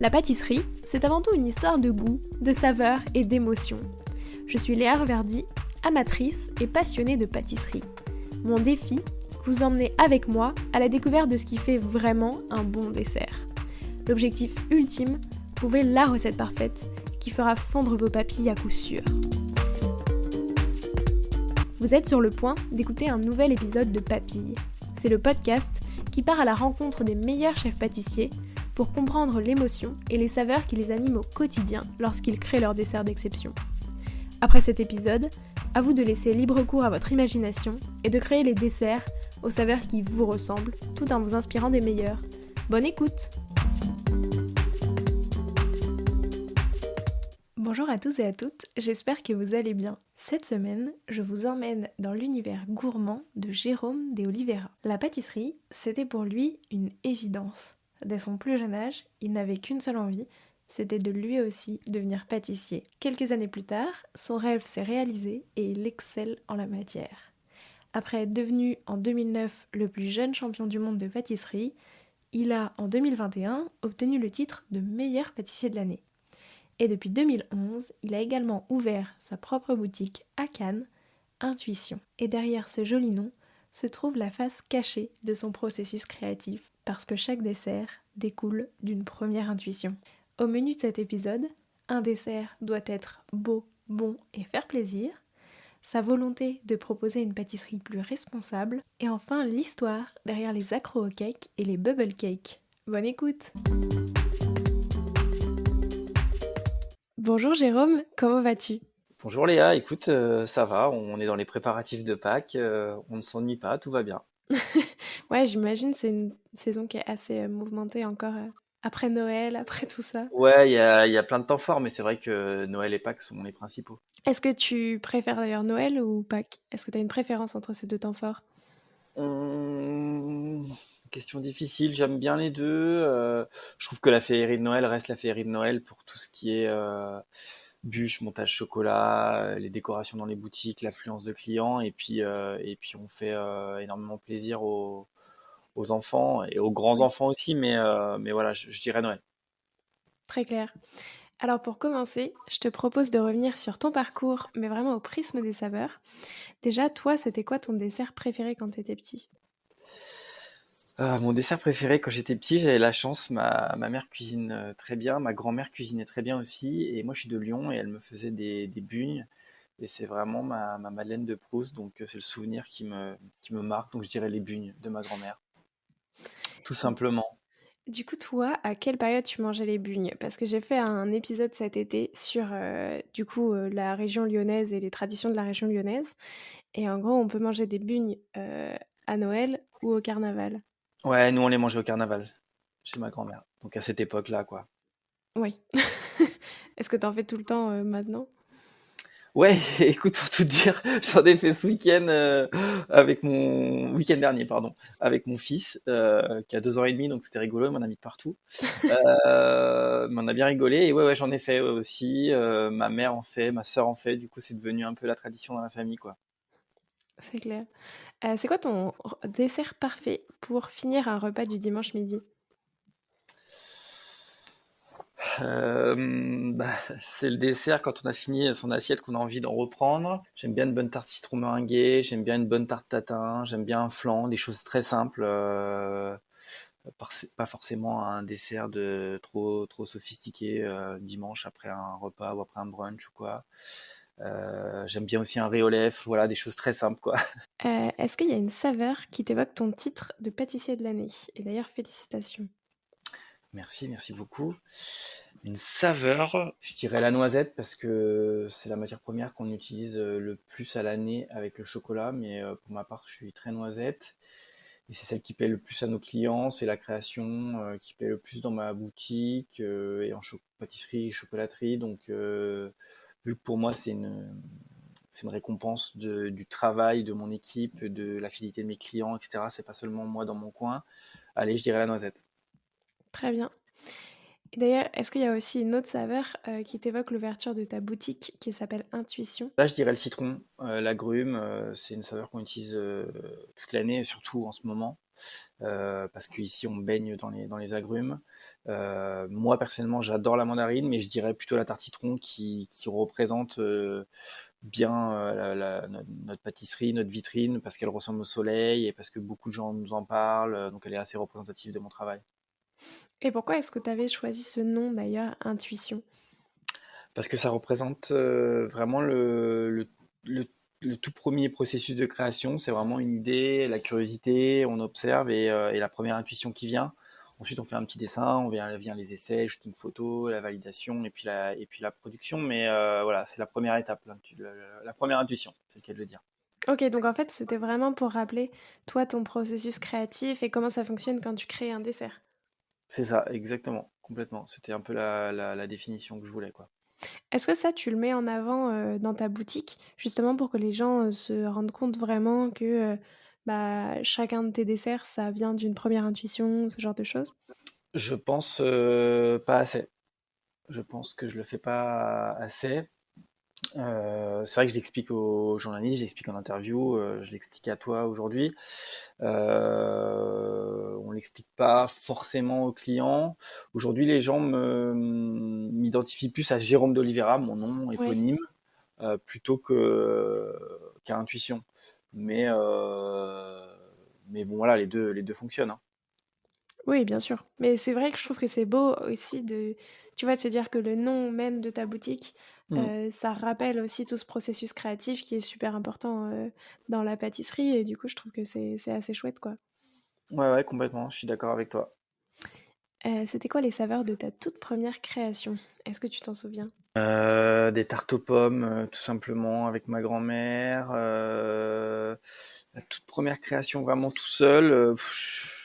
La pâtisserie, c'est avant tout une histoire de goût, de saveur et d'émotion. Je suis Léa Reverdy, amatrice et passionnée de pâtisserie. Mon défi, vous emmener avec moi à la découverte de ce qui fait vraiment un bon dessert. L'objectif ultime, trouver la recette parfaite qui fera fondre vos papilles à coup sûr. Vous êtes sur le point d'écouter un nouvel épisode de Papilles. C'est le podcast qui part à la rencontre des meilleurs chefs pâtissiers pour comprendre l'émotion et les saveurs qui les animent au quotidien lorsqu'ils créent leur dessert d'exception. Après cet épisode, à vous de laisser libre cours à votre imagination et de créer les desserts aux saveurs qui vous ressemblent, tout en vous inspirant des meilleurs. Bonne écoute! Bonjour à tous et à toutes, j'espère que vous allez bien. Cette semaine, je vous emmène dans l'univers gourmand de Jérôme de Oliveira. La pâtisserie, c'était pour lui une évidence. Dès son plus jeune âge, il n'avait qu'une seule envie, c'était de lui aussi devenir pâtissier. Quelques années plus tard, son rêve s'est réalisé et il excelle en la matière. Après être devenu en 2009 le plus jeune champion du monde de pâtisserie, il a en 2021 obtenu le titre de meilleur pâtissier de l'année. Et depuis 2011, il a également ouvert sa propre boutique à Cannes, Intuition. Et derrière ce joli nom se trouve la face cachée de son processus créatif, parce que chaque dessert découle d'une première intuition. Au menu de cet épisode, un dessert doit être beau, bon et faire plaisir, sa volonté de proposer une pâtisserie plus responsable, et enfin l'histoire derrière les accros au cake et les bubble cakes. Bonne écoute! Bonjour Jérôme, comment vas-tu? Bonjour Léa, écoute, ça va, on est dans les préparatifs de Pâques, on ne s'ennuie pas, tout va bien. Ouais, j'imagine c'est une saison qui est assez mouvementée encore après Noël, après tout ça. Ouais, il y a plein de temps forts, mais c'est vrai que Noël et Pâques sont les principaux. Est-ce que tu préfères d'ailleurs Noël ou Pâques? Est-ce que tu as une préférence entre ces deux temps forts? Hum, Question difficile, j'aime bien les deux. Je trouve que la féerie de Noël reste la féerie de Noël pour tout ce qui est bûches, montage chocolat, les décorations dans les boutiques, l'affluence de clients, et puis on fait énormément plaisir aux enfants et aux grands Oui. enfants aussi, mais voilà, je dirais Noël. Très clair. Alors pour commencer, je te propose de revenir sur ton parcours, mais vraiment au prisme des saveurs. Déjà, toi, c'était quoi ton dessert préféré quand tu étais petit? Mon dessert préféré quand j'étais petit, j'avais la chance, ma mère cuisine très bien, ma grand-mère cuisinait très bien aussi, et moi je suis de Lyon et elle me faisait des bugnes, et c'est vraiment ma Madeleine de Proust, donc c'est le souvenir qui me marque, donc je dirais les bugnes de ma grand-mère, tout simplement. Du coup, toi, à quelle période tu mangeais les bugnes? Parce que j'ai fait un épisode cet été sur la région lyonnaise et les traditions de la région lyonnaise. Et en gros, on peut manger des bugnes à Noël ou au carnaval. Ouais, nous on les mangeait au carnaval, chez ma grand-mère, donc à cette époque-là, quoi. Oui. Est-ce que t'en fais tout le temps maintenant? Ouais, écoute, pour tout te dire, j'en ai fait ce week-end avec mon week-end dernier, pardon, avec mon fils qui a 2 ans et demi, donc c'était rigolo, il m'en a mis de partout. Mais on a bien rigolé et ouais, j'en ai fait aussi. Ma mère en fait, ma sœur en fait. Du coup, c'est devenu un peu la tradition dans la famille, quoi. C'est clair. C'est quoi ton dessert parfait pour finir un repas du dimanche midi? C'est le dessert quand on a fini son assiette qu'on a envie d'en reprendre. J'aime bien une bonne tarte citron meringuée, j'aime bien une bonne tarte tatin, j'aime bien un flan, des choses très simples. Pas forcément un dessert de trop sophistiqué dimanche après un repas ou après un brunch ou quoi. J'aime bien aussi un riz au lèvres, voilà, des choses très simples, quoi. Est-ce qu'il y a une saveur qui t'évoque ton titre de pâtissier de l'année? Et d'ailleurs, félicitations. Merci beaucoup. Une saveur, je dirais la noisette parce que c'est la matière première qu'on utilise le plus à l'année avec le chocolat, mais pour ma part, je suis très noisette. Et c'est celle qui paie le plus à nos clients, c'est la création qui paie le plus dans ma boutique et en pâtisserie, chocolaterie. Donc, vu que pour moi, c'est une récompense du travail de mon équipe, de la fidélité de mes clients, etc. C'est pas seulement moi dans mon coin. Allez, je dirais la noisette. Très bien. Et d'ailleurs, est-ce qu'il y a aussi une autre saveur qui t'évoque l'ouverture de ta boutique qui s'appelle Intuition? Là, je dirais le citron, l'agrume, c'est une saveur qu'on utilise toute l'année, surtout en ce moment. parce qu'ici on baigne dans les agrumes. Moi personnellement j'adore la mandarine, mais je dirais plutôt la tarte citron qui représente bien notre pâtisserie, notre vitrine, parce qu'elle ressemble au soleil et parce que beaucoup de gens nous en parlent, donc elle est assez représentative de mon travail. Et pourquoi est-ce que tu avais choisi ce nom d'ailleurs, Intuition? Parce que ça représente vraiment le tout premier processus de création. C'est vraiment une idée, la curiosité, on observe et la première intuition qui vient. Ensuite, on fait un petit dessin, vient les essais, le shooting photo, la validation et puis la production. Mais voilà, c'est la première étape, la première intuition, c'est le cas de le dire. OK, donc en fait, c'était vraiment pour rappeler, toi, ton processus créatif et comment ça fonctionne quand tu crées un dessert. C'est ça, exactement, complètement. C'était un peu la définition que je voulais, quoi. Est-ce que ça, tu le mets en avant, dans ta boutique, justement pour que les gens, se rendent compte vraiment que, bah, chacun de tes desserts, ça vient d'une première intuition, ce genre de choses? Je pense pas assez. Je pense que je le fais pas assez. C'est vrai que je l'explique aux journalistes, je l'explique en interview, je l'explique à toi aujourd'hui. On l'explique pas forcément aux clients. Aujourd'hui, les gens m'identifient plus à Jérôme d'Oliveira, mon nom Oui. éponyme, plutôt qu'à Intuition. Mais, mais bon, voilà, les deux fonctionnent, hein. Oui, bien sûr. Mais c'est vrai que je trouve que c'est beau aussi de tu vois, de se dire que le nom même de ta boutique, Mm. ça rappelle aussi tout ce processus créatif qui est super important, dans la pâtisserie et du coup, je trouve que c'est assez chouette, quoi. Ouais, ouais, complètement, je suis d'accord avec toi. C'était quoi les saveurs de ta toute première création? Est-ce que tu t'en souviens? Des tartes aux pommes, tout simplement, avec ma grand-mère. La toute première création vraiment tout seul,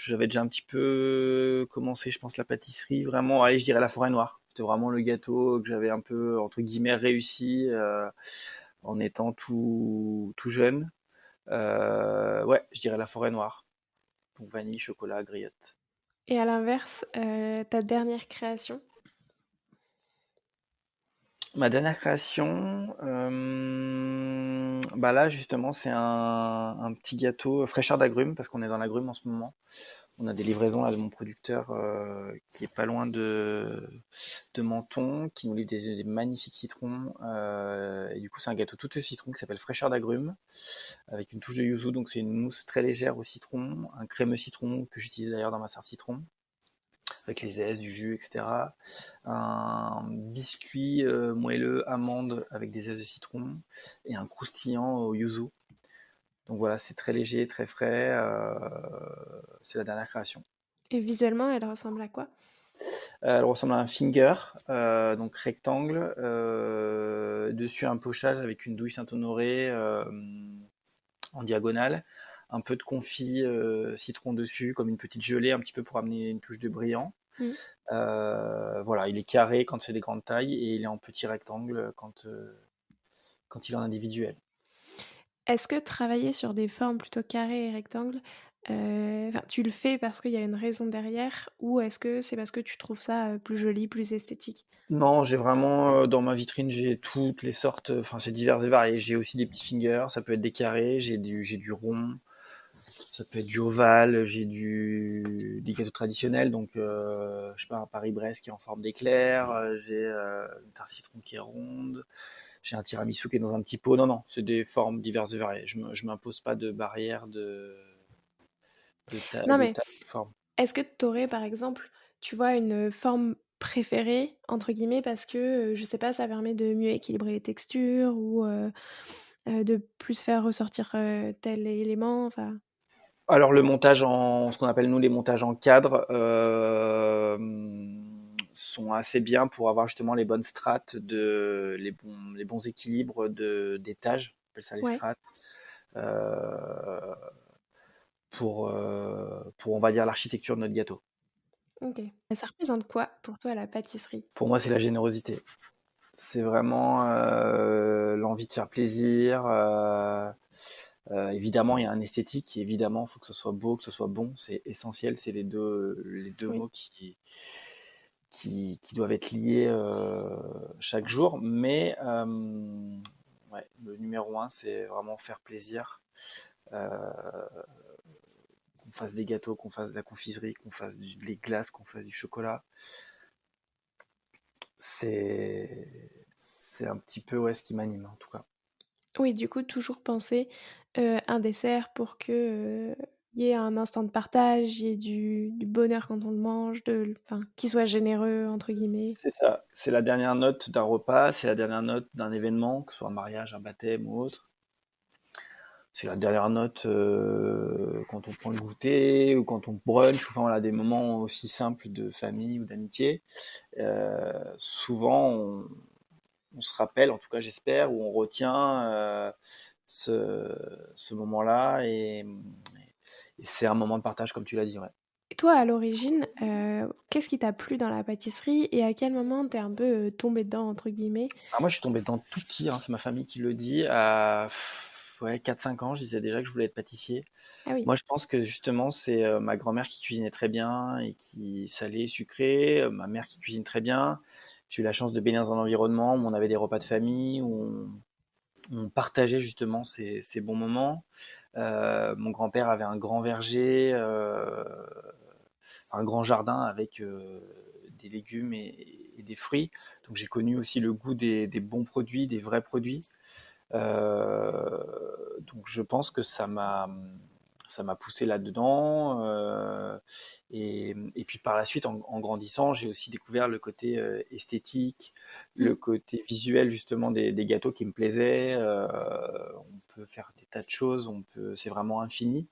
j'avais déjà un petit peu commencé, je pense, la pâtisserie. Vraiment, allez, je dirais la forêt noire. C'était vraiment le gâteau que j'avais un peu, entre guillemets, réussi en étant tout jeune. Ouais, je dirais la forêt noire. Donc vanille, chocolat, griotte. Et à l'inverse, ta dernière création? Ma dernière création, bah là justement c'est un petit gâteau fraîcheur d'agrumes parce qu'on est dans l'agrume en ce moment. On a des livraisons là de mon producteur qui est pas loin de Menton, qui nous livre des magnifiques citrons. Et du coup c'est un gâteau tout au citron qui s'appelle fraîcheur d'agrumes avec une touche de yuzu. Donc c'est une mousse très légère au citron, un crémeux citron que j'utilise d'ailleurs dans ma sarre citron avec les zestes, du jus, etc. Un biscuit moelleux amande avec des zestes de citron et un croustillant au yuzu. Donc voilà, c'est très léger, très frais. C'est la dernière création. Et visuellement, elle ressemble à quoi? Elle ressemble à un finger, donc rectangle. Dessus un pochage avec une douille Saint-Honoré en diagonale. Un peu de confit citron dessus, comme une petite gelée, un petit peu pour amener une touche de brillant. Mmh. Voilà, il est carré quand c'est des grandes tailles et il est en petit rectangle quand il est en individuel. Est-ce que travailler sur des formes plutôt carrées et rectangles, enfin, tu le fais parce qu'il y a une raison derrière ou est-ce que c'est parce que tu trouves ça, plus joli, plus esthétique? Non, j'ai vraiment dans ma vitrine, j'ai toutes les sortes, enfin c'est divers et varié. J'ai aussi des petits fingers, ça peut être des carrés, j'ai du rond, ça peut être du ovale, des gâteaux traditionnels, donc je sais pas, un Paris-Brest qui est en forme d'éclair, j'ai une tarte citron qui est ronde, j'ai un tiramisu qui est dans un petit pot. Non, non, c'est des formes diverses et variées. Je m'impose pas de barrière Non, de mais taille, de forme. est-ce que tu aurais, par exemple, tu vois, une forme «préférée» entre guillemets parce que, je sais pas, ça permet de mieux équilibrer les textures ou, de plus faire ressortir, tel élément, enfin Alors le montage ce qu'on appelle nous les montages en cadre, sont assez bien pour avoir justement les bonnes strates les bons équilibres d'étages, on appelle ça les ouais, strates, pour on va dire l'architecture de notre gâteau. OK. Ça représente quoi pour toi la pâtisserie? Pour moi, c'est la générosité. C'est vraiment l'envie de faire plaisir. Évidemment, il y a un esthétique. Évidemment, il faut que ce soit beau, que ce soit bon. C'est essentiel. C'est les deux Oui. mots qui doivent être liés chaque jour. Mais ouais, le numéro un, c'est vraiment faire plaisir. Euh, qu'on fasse des gâteaux, qu'on fasse de la confiserie, qu'on fasse des glaces, qu'on fasse du chocolat. C'est un petit peu ouais, ce qui m'anime en tout cas. Oui, du coup, toujours penser, un dessert pour que, il y ait un instant de partage, il y ait du bonheur quand on le mange, enfin, qu'il soit «généreux» entre guillemets. C'est ça, c'est la dernière note d'un repas, c'est la dernière note d'un événement, que ce soit un mariage, un baptême ou autre. C'est la dernière note quand on prend le goûter ou quand on brunch, enfin voilà, des moments aussi simples de famille ou d'amitié. Souvent, on se rappelle, en tout cas j'espère, ou on retient ce, ce moment-là et c'est un moment de partage comme tu l'as dit. Ouais. Et toi, à l'origine, qu'est-ce qui t'a plu dans la pâtisserie et à quel moment tu es un peu, «tombée dedans» entre guillemets? Alors moi je suis tombé dedans tout petit, hein, c'est ma famille qui le dit, à ouais, 4-5 ans, je disais déjà que je voulais être pâtissier. Ah oui. Moi, je pense que justement, c'est ma grand-mère qui cuisinait très bien et qui salait, sucré, ma mère qui cuisine très bien. J'ai eu la chance de baigner dans un environnement où on avait des repas de famille, où on partageait justement ces bons moments. Mon grand-père avait un grand verger, un grand jardin avec des légumes et des fruits. Donc j'ai connu aussi le goût des bons produits, des vrais produits. Donc je pense que ça m'a poussé là-dedans. Et puis par la suite, en grandissant, j'ai aussi découvert le côté esthétique, Mmh. le côté visuel justement des gâteaux qui me plaisaient. On peut faire des tas de choses, c'est vraiment infini.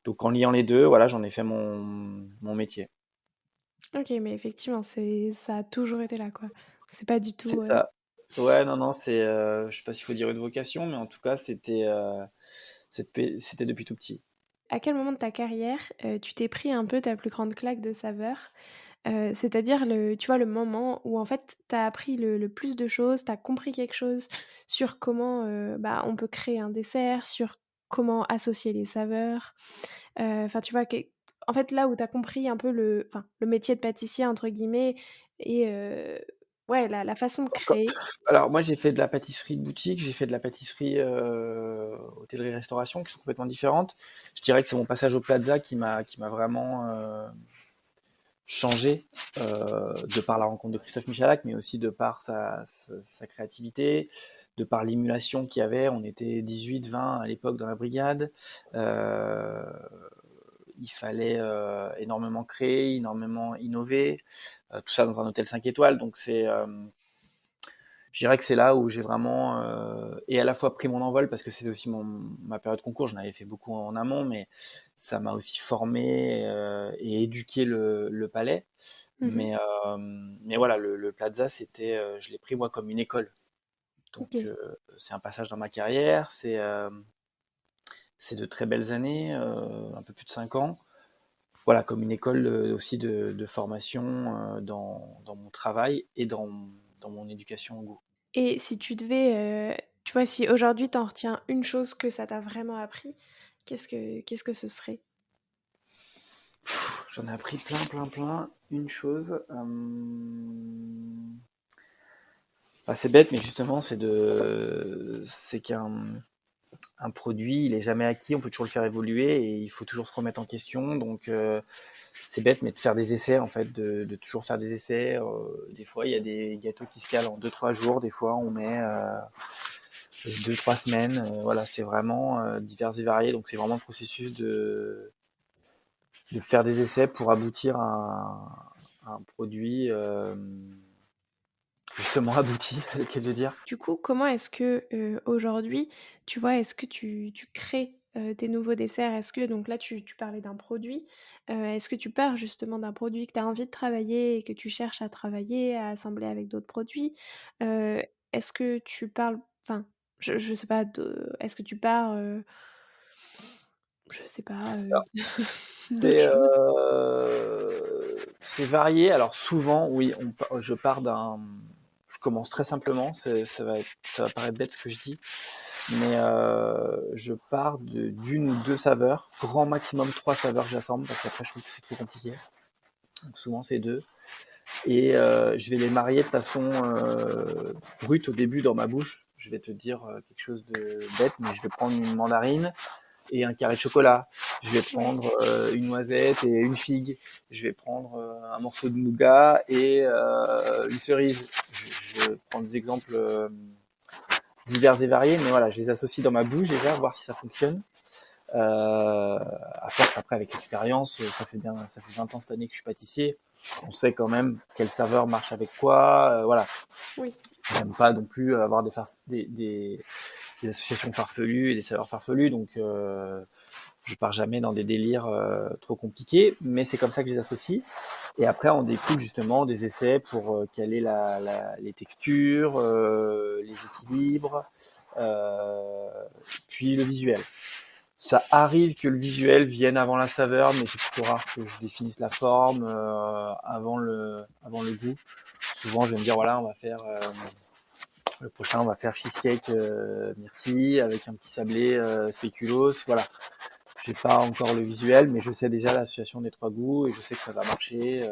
Donc en liant les deux, voilà, j'en ai fait mon métier. OK, mais effectivement, ça a toujours été là, quoi. C'est pas du C'est tout, ça. Ouais, non, non, je sais pas s'il faut dire une vocation, mais en tout cas, c'était depuis tout petit. à quel moment de ta carrière, tu t'es pris un peu ta plus grande claque de saveur? C'est-à-dire tu vois, le moment où en fait tu as appris le plus de choses, tu as compris quelque chose sur comment, bah, on peut créer un dessert, sur comment associer les saveurs. Enfin, tu vois, en fait, là où tu as compris un peu «le métier de pâtissier» entre guillemets et ouais, la façon de créer. Alors moi, j'ai fait de la pâtisserie de boutique, j'ai fait de la pâtisserie hôtellerie-restauration, qui sont complètement différentes. Je dirais que c'est mon passage au Plaza qui m'a vraiment changé de par la rencontre de Christophe Michalak, mais aussi de par sa créativité, de par l'émulation qu'il y avait. On était 18, 20 à l'époque dans la brigade. Euh, il fallait énormément créer, énormément innover, tout ça dans un hôtel 5 étoiles. Donc je dirais que c'est là où j'ai vraiment et à la fois pris mon envol parce que c'est aussi ma période concours. J'en avais fait beaucoup en amont, mais ça m'a aussi formé et éduqué le palais. Mmh. Mais voilà, le Plaza, je l'ai pris moi comme une école. Donc OK. c'est un passage dans ma carrière, c'est de très belles années, un peu plus de 5 ans. Voilà, comme une école aussi de formation dans mon travail et dans mon éducation au goût. Et si tu devais, tu vois, si aujourd'hui tu en retiens une chose que ça t'a vraiment appris, qu'est-ce que ce serait? J'en ai appris plein, plein, plein. Une chose, c'est bête, mais justement, c'est qu'un produit, il est jamais acquis. On peut toujours le faire évoluer et il faut toujours se remettre en question. Donc, c'est bête, mais de faire des essais, en fait, de toujours faire des essais. Des fois, il y a des gâteaux qui se calent en 2-3 jours. Des fois, on met 2-3 semaines. Voilà, c'est vraiment divers et varié. Donc, c'est vraiment le processus de faire des essais pour aboutir à un produit justement abouti, c'est le cas de dire. Du coup, comment est-ce que, aujourd'hui, tu vois, est-ce que tu crées, tes nouveaux desserts? Est-ce que donc là, tu parlais d'un produit, est-ce que tu pars justement d'un produit que tu as envie de travailler et que tu cherches à travailler, à assembler avec d'autres produits? Heu, est-ce que tu parles enfin, je sais pas est-ce que tu pars, je sais pas, d'autres C'est choses? c'est varié. Alors souvent, oui, je commence très simplement. Ça va paraître bête ce que je dis, mais je pars d'une ou deux saveurs, grand maximum 3 saveurs que j'assemble parce qu'après je trouve que c'est trop compliqué. Donc souvent c'est deux. Et je vais les marier de façon brute au début dans ma bouche. Je vais te dire quelque chose de bête, mais je vais prendre une mandarine et un carré de chocolat. Je vais Ouais. prendre une noisette et une figue. Je vais prendre un morceau de nougat et une cerise. Je prends des exemples divers et variés, mais voilà, je les associe dans ma bouche déjà, voir si ça fonctionne. À force, après, avec l'expérience, ça fait 20 ans cette année que je suis pâtissier. On sait quand même quelle saveur marche avec quoi. Voilà. Oui. J'aime pas non plus avoir des associations farfelues et des saveurs farfelues, donc je pars jamais dans des délires trop compliqués, mais c'est comme ça que je les associe. Et après, on découle justement des essais pour caler les textures, les équilibres, euh, puis le visuel. Ça arrive que le visuel vienne avant la saveur, mais c'est plutôt rare que je définisse la forme avant le goût. Souvent, je vais me dire voilà, on va faire le prochain, on va faire cheesecake myrtille avec un petit sablé spéculoos. Voilà, j'ai pas encore le visuel, mais je sais déjà l'association des trois goûts et je sais que ça va marcher.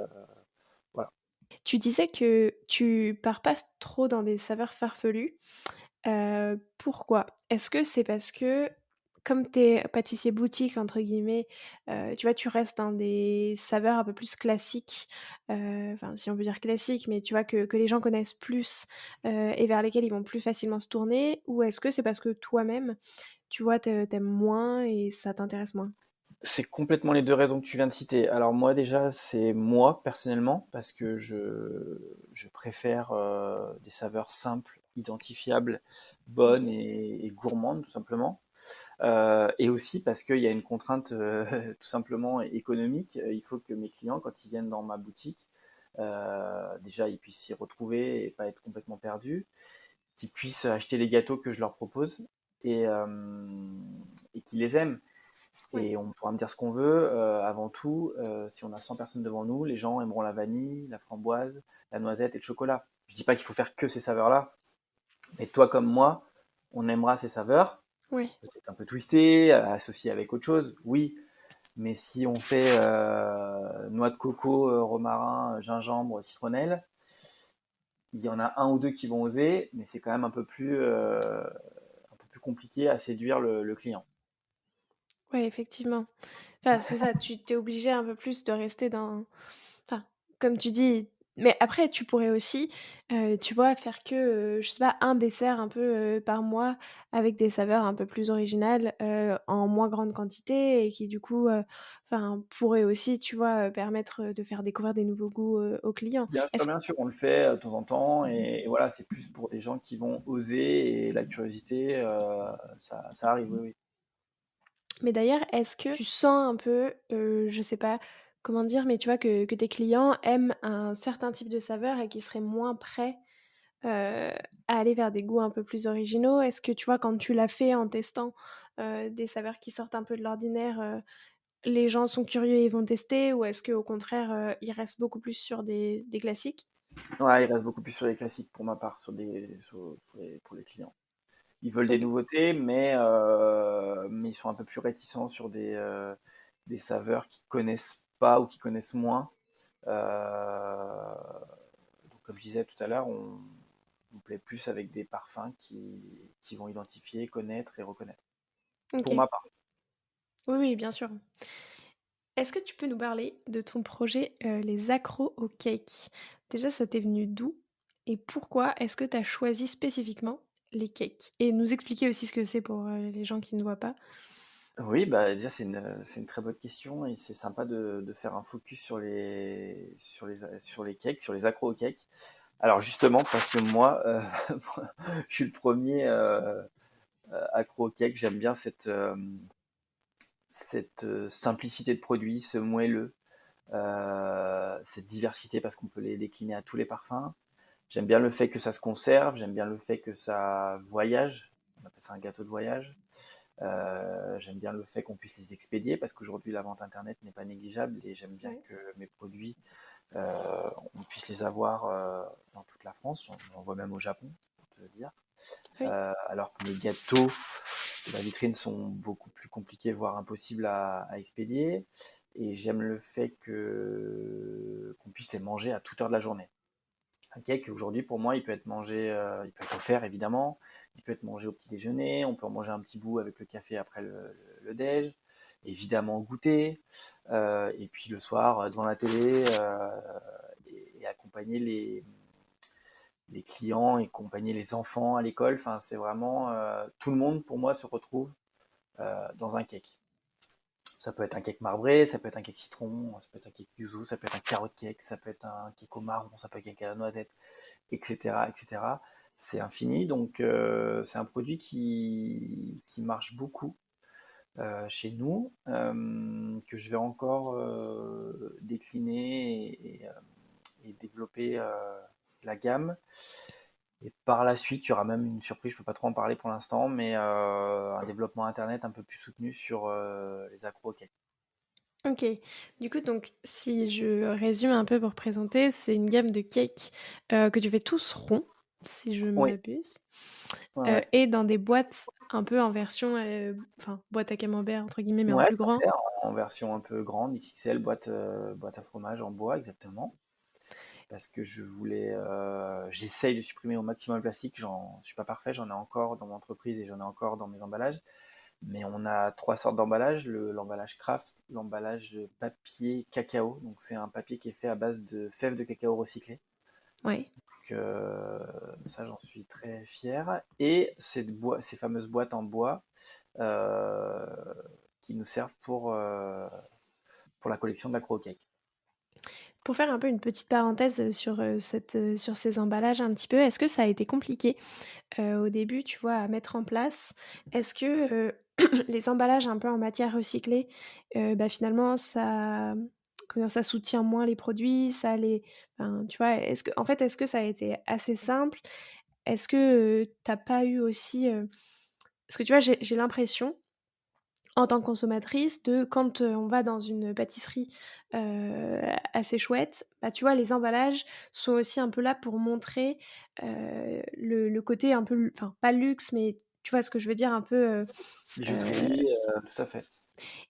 Voilà. Tu disais que tu pars pas trop dans des saveurs farfelues. Pourquoi? Est-ce que c'est parce que, comme tu es «pâtissier boutique» entre guillemets, tu vois, tu restes dans des saveurs un peu plus classiques, enfin, si on peut dire classiques, mais tu vois, que les gens connaissent plus, et vers lesquels ils vont plus facilement se tourner? Ou est-ce que c'est parce que toi-même, tu vois, tu aimes moins et ça t'intéresse moins? C'est complètement les deux raisons que tu viens de citer. Alors moi déjà, c'est moi personnellement, parce que je préfère des saveurs simples, identifiables, bonnes OK. et gourmandes tout simplement. Et aussi parce qu'il y a une contrainte tout simplement économique. Il faut que mes clients, quand ils viennent dans ma boutique, déjà ils puissent s'y retrouver et pas être complètement perdus, qu'ils puissent acheter les gâteaux que je leur propose et, euh, et qu'ils les aiment. Ouais. Et on pourra me dire ce qu'on veut. Avant tout, si on a 100 personnes devant nous, les gens aimeront la vanille, la framboise, la noisette et le chocolat. Je dis pas qu'il faut faire que ces saveurs-là, mais toi comme moi, on aimera ces saveurs, Ouais. peut-être un peu twistées, associées avec autre chose, oui. Mais si on fait noix de coco, romarin, gingembre, citronnelle, il y en a un ou deux qui vont oser, mais c'est quand même un peu plus compliqué à séduire le client. Ouais, effectivement. Enfin, c'est ça, tu tu obligé un peu plus de rester dans enfin, comme tu dis mais après tu pourrais aussi, tu vois, faire que, je sais pas, un dessert un peu, par mois avec des saveurs un peu plus originales, en moins grande quantité et qui du coup, enfin, pourraient aussi, tu vois, permettre, de faire découvrir des nouveaux goûts, aux clients. Est-ce Bien sûr, on le fait de temps en temps, et voilà, c'est plus pour des gens qui vont oser, et la curiosité, ça arrive, oui, oui. mais d'ailleurs, est-ce que tu sens un peu, je sais pas comment dire, mais tu vois que tes clients aiment un certain type de saveur et qu'ils seraient moins prêts à aller vers des goûts un peu plus originaux? Est-ce que tu vois, quand tu l'as fait en testant, des saveurs qui sortent un peu de l'ordinaire, les gens sont curieux et vont tester? Ou est-ce qu'au contraire, ils restent beaucoup plus sur des classiques? Ouais, il reste beaucoup plus sur les classiques pour ma part, pour les clients. Ils veulent des OK. nouveautés, mais ils sont un peu plus réticents sur des saveurs qu'ils connaissent pas ou qu'ils connaissent moins. Euh, donc, comme je disais tout à l'heure, on plaît plus avec des parfums qui vont identifier, connaître et reconnaître. Pour OK. ma part. Oui, oui, bien sûr. Est-ce que tu peux nous parler de ton projet, les accros au cake? Déjà, ça t'est venu d'où? Et pourquoi est-ce que tu as choisi spécifiquement les cakes? Et nous expliquer aussi ce que c'est pour, les gens qui ne voient pas. Oui, bah déjà c'est une très bonne question, et c'est sympa de faire un focus sur les cakes, sur les accros aux cakes. Alors justement parce que moi, je suis le premier accro au cake. J'aime bien cette simplicité de produit, ce moelleux, cette diversité parce qu'on peut les décliner à tous les parfums. J'aime bien le fait que ça se conserve, j'aime bien le fait que ça voyage. On appelle ça un gâteau de voyage. J'aime bien le fait qu'on puisse les expédier parce qu'aujourd'hui la vente internet n'est pas négligeable, et j'aime bien Ouais. que mes produits, on puisse les avoir dans toute la France. J'en vois même au Japon, pour te dire. Oui. Alors que mes gâteaux de la vitrine sont beaucoup plus compliqués, voire impossibles à expédier. Et j'aime le fait qu'on puisse les manger à toute heure de la journée. Un cake, aujourd'hui, pour moi, il peut être mangé, il peut être offert évidemment, il peut être mangé au petit déjeuner, on peut en manger un petit bout avec le café après le déj, évidemment goûter, et puis le soir devant la télé, et accompagner les clients, et accompagner les enfants à l'école. Enfin, c'est vraiment tout le monde pour moi se retrouve dans un cake. Ça peut être un cake marbré, ça peut être un cake citron, ça peut être un cake yuzu, ça peut être un carotte cake, ça peut être un cake au marron, ça peut être un cake à la noisette, etc., etc. C'est infini, donc c'est un produit qui marche beaucoup chez nous, que je vais encore décliner et développer la gamme. Et par la suite, il y aura même une surprise, je peux pas trop en parler pour l'instant, mais un développement internet un peu plus soutenu sur les accros au cake. OK. Du coup, donc si je résume un peu pour présenter, c'est une gamme de cakes, que tu fais tous ronds, si je ne Oui, m'abuse, ouais, ouais. et dans des boîtes un peu en version, enfin, «boîte à camembert» entre guillemets, mais en Ouais, plus tout à grand. fait, en version un peu grande, XXL, boîte à fromage en bois, exactement. Parce que j'essaye de supprimer au maximum le plastique. Je suis pas parfait, j'en ai encore dans mon entreprise et j'en ai encore dans mes emballages. Mais on a trois sortes d'emballages, l'emballage craft, l'emballage papier cacao. Donc c'est un papier qui est fait à base de fèves de cacao recyclées. Ouais. Donc ça, j'en suis très fier. Et ces fameuses boîtes en bois euh, qui nous servent pour la collection de la cake. Pour faire un peu une petite parenthèse, sur ces emballages un petit peu, est-ce que ça a été compliqué, au début, tu vois, à mettre en place? Est-ce que, les emballages un peu en matière recyclée, bah, finalement comment dire? Ça soutient moins les produits, ça les enfin, tu vois? Est-ce que ça a été assez simple? Est-ce que, tu pas eu aussi, parce que tu vois, j'ai l'impression en tant que consommatrice de quand, on va dans une pâtisserie, assez chouette, bah, tu vois, les emballages sont aussi un peu là pour montrer, le côté un peu enfin pas luxe, mais tu vois ce que je veux dire? Un peu, heu Bijouterie, tout à fait.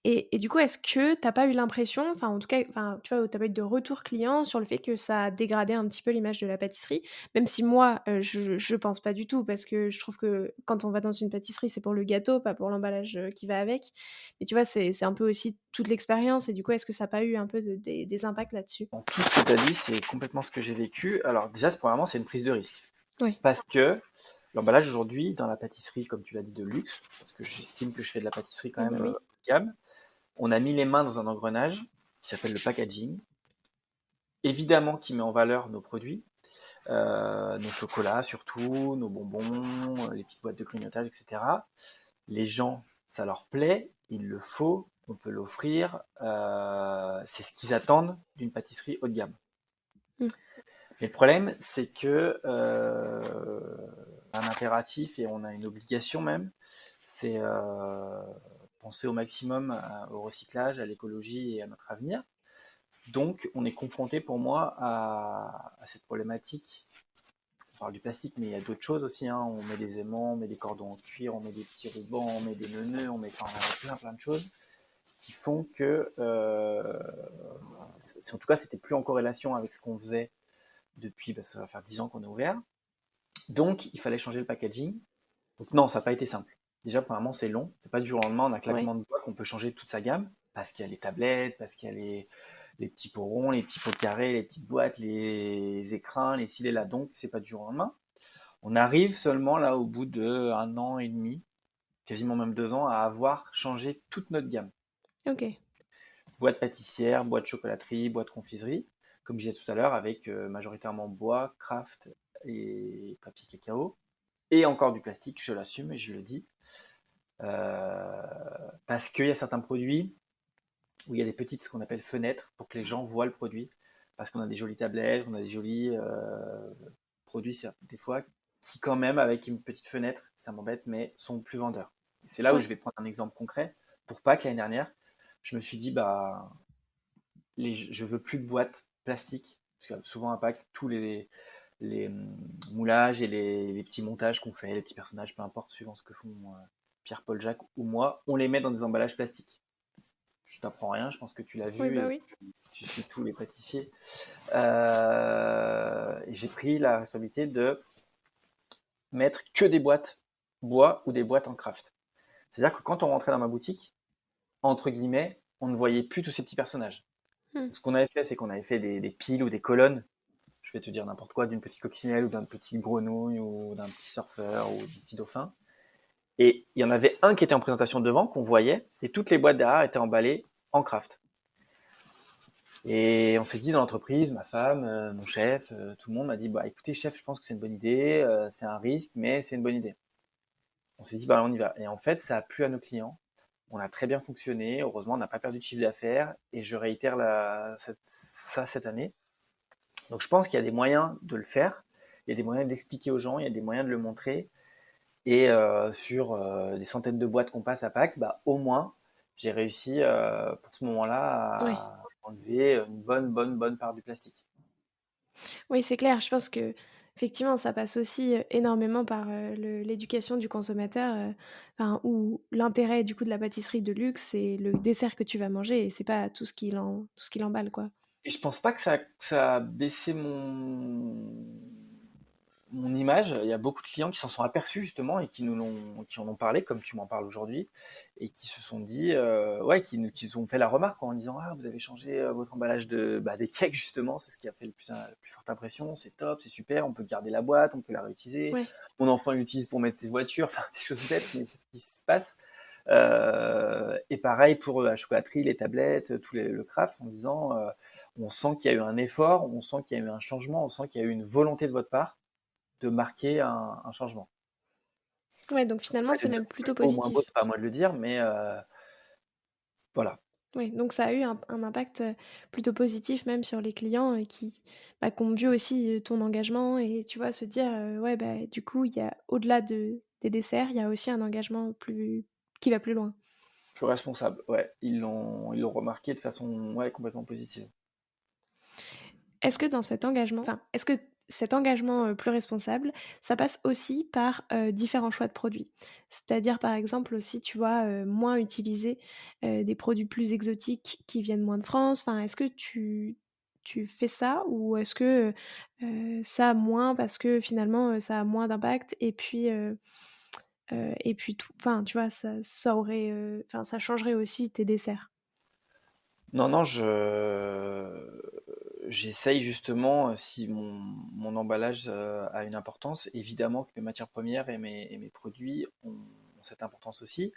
et du coup, est-ce que tu pas eu l'impression, enfin en tout cas, enfin tu vois, tu pas eu de retour client sur le fait que ça a dégradé un petit peu l'image de la pâtisserie? Même si moi, je pense pas du tout parce que je trouve que quand on va dans une pâtisserie, c'est pour le gâteau, pas pour l'emballage, qui va avec. Mais tu vois, c'est un peu aussi toute l'expérience et du coup, est-ce que ça a pas eu un peu des impacts là-dessus? Bon, tout ce que tu as dit, c'est complètement ce que j'ai vécu. Alors déjà, premièrement, c'est une prise de risque. Oui. Parce que l'emballage aujourd'hui, dans la pâtisserie, comme tu l'as dit, de luxe, parce que j'estime que je fais de la pâtisserie quand Ah même bah haut oui. de gamme, on a mis les mains dans un engrenage qui s'appelle le packaging, évidemment qui met en valeur nos produits, nos chocolats surtout, nos bonbons, les petites boîtes de grignotage, etc. Les gens, ça leur plaît, il le faut, on peut l'offrir, c'est ce qu'ils attendent d'une pâtisserie haut de gamme. Mmh. Mais le problème, c'est que un impératif et on a une obligation même, c'est penser au maximum au recyclage, à l'écologie et à notre avenir. Donc, on est confronté pour moi à cette problématique. On parle du plastique, mais il y a d'autres choses aussi. Hein. On met des aimants, on met des cordons en cuir, on met des petits rubans, on met des nœuds, on met plein de choses qui font que, en tout cas, c'était plus en corrélation avec ce qu'on faisait depuis, ça va faire 10 ans qu'on est ouvert. Donc, il fallait changer le packaging. Donc, non, ça n'a pas été simple. Déjà, premièrement, c'est long. C'est pas du jour au lendemain, en un Ouais. claquement de doigts qu'on peut changer toute sa gamme. Parce qu'il y a les tablettes, parce qu'il y a les petits pots ronds, les petits pots carrés, les petites boîtes, les écrins, les ci, les là. Donc, c'est pas du jour au lendemain. On arrive seulement là, au bout d'un an et demi, quasiment même 2 ans, à avoir changé toute notre gamme. OK. Boîte pâtissière, boîte chocolaterie, boîte confiserie, comme je disais tout à l'heure, avec majoritairement bois, craft et papier cacao. Et encore du plastique, je l'assume et je le dis. Euh, Parce qu'il y a certains produits où il y a des petites, ce qu'on appelle fenêtres, pour que les gens voient le produit. Parce qu'on a des jolies tablettes, on a des jolis produits, des fois, qui quand même, avec une petite fenêtre, ça m'embête, mais sont plus vendeurs. Et c'est là où Ouais. je vais prendre un exemple concret, pour pas que l'année dernière, je me suis dit, bah, je veux plus de boîtes plastiques, parce que souvent, un pack, tous les moulages et les petits montages qu'on fait, les petits personnages, peu importe, suivant ce que font Pierre-Paul Jacques ou moi, on les met dans des emballages plastiques. Je t'apprends rien, je pense que tu l'as Oui, vu bah et oui. tu suis tous les pâtissiers. Et j'ai pris la responsabilité de mettre que des boîtes bois ou des boîtes en craft. C'est-à-dire que quand on rentrait dans ma boutique, entre guillemets, on ne voyait plus tous ces petits personnages. Hmm. Ce qu'on avait fait, c'est qu'on avait fait des piles ou des colonnes, je vais te dire n'importe quoi, d'une petite coccinelle ou d'un petit grenouille ou d'un petit surfeur ou d'un petit dauphin. Et il y en avait un qui était en présentation devant, qu'on voyait, et toutes les boîtes derrière étaient emballées en craft. Et on s'est dit dans l'entreprise, ma femme, mon chef, tout le monde m'a dit, bah écoutez chef, je pense que c'est une bonne idée, c'est un risque, mais c'est une bonne idée. On s'est dit, bah on y va. Et en fait, ça a plu à nos clients. On a très bien fonctionné. Heureusement, on n'a pas perdu de chiffre d'affaires. Et je réitère ça cette année. Donc je pense qu'il y a des moyens de le faire. Il y a des moyens d'expliquer aux gens. Il y a des moyens de le montrer. Et sur des centaines de boîtes qu'on passe à Pâques, bah, au moins, j'ai réussi pour ce moment-là Ouais. à enlever une bonne part du plastique. Oui, c'est clair. Je pense que effectivement, ça passe aussi, énormément par, l'éducation du consommateur, enfin, où l'intérêt du coup de la pâtisserie de luxe, c'est le dessert que tu vas manger et c'est pas tout ce qu'il emballe, quoi. Et je pense pas que ça a baissé mon image. Il y a beaucoup de clients qui s'en sont aperçus justement et qui en ont parlé, comme tu m'en parles aujourd'hui, et qui se sont dit, ouais, qui ont fait la remarque en disant, ah, vous avez changé votre emballage des cakes justement, c'est ce qui a fait la plus forte impression, c'est top, c'est super, on peut garder la boîte, on peut la réutiliser. Ouais. Mon enfant l'utilise pour mettre ses voitures, enfin des choses bêtes, mais c'est ce qui se passe. Et pareil pour la chocolaterie, les tablettes, le craft, en disant, on sent qu'il y a eu un effort, on sent qu'il y a eu un changement, on sent qu'il y a eu une volonté de votre part de marquer un changement. Ouais, donc finalement, Après, de c'est dire même que c'est plus plutôt beau ou moins beau, positif. c'est pas à moi de le dire, mais voilà. Oui, donc ça a eu un impact, plutôt positif même sur les clients, qui ont vu aussi, ton engagement et tu vois, se dire, «Ouais, bah, du coup, il y a au-delà des desserts, il y a aussi un engagement plus qui va plus loin». Plus responsable, ouais. Ils l'ont remarqué de façon ouais, complètement positive. Est-ce que cet engagement, plus responsable, ça passe aussi par, différents choix de produits? C'est-à-dire, par exemple, aussi, tu vois, moins utiliser, des produits plus exotiques qui viennent moins de France. Enfin, est-ce que tu fais ça? Ou est-ce que, ça moins parce que finalement, ça a moins d'impact et puis tout enfin, tu vois, ça aurait, enfin, ça changerait aussi tes desserts? Non, non, j'essaye justement, si mon emballage a une importance, évidemment que mes matières premières et mes produits ont cette importance aussi.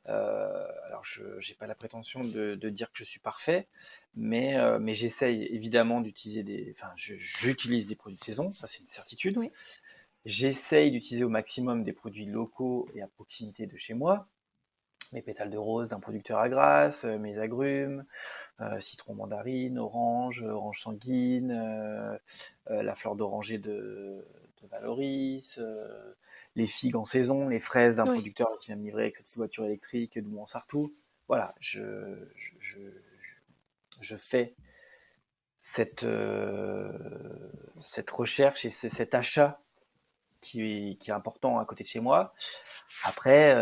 Alors, je n'ai pas la prétention de dire que je suis parfait, mais j'essaye évidemment d'utiliser enfin, j'utilise des produits de saison, ça c'est une certitude. Oui. J'essaye d'utiliser au maximum des produits locaux et à proximité de chez moi. Mes pétales de rose d'un producteur à Grasse, mes agrumes, citron mandarine, orange, orange sanguine, la fleur d'oranger de Valoris, les figues en saison, les fraises d'un Ouais. producteur qui vient me livrer avec sa petite voiture électrique de Mont-Sartoux. Voilà, je fais cette, euh, cette recherche et cet achat qui est important à côté de chez moi. Après,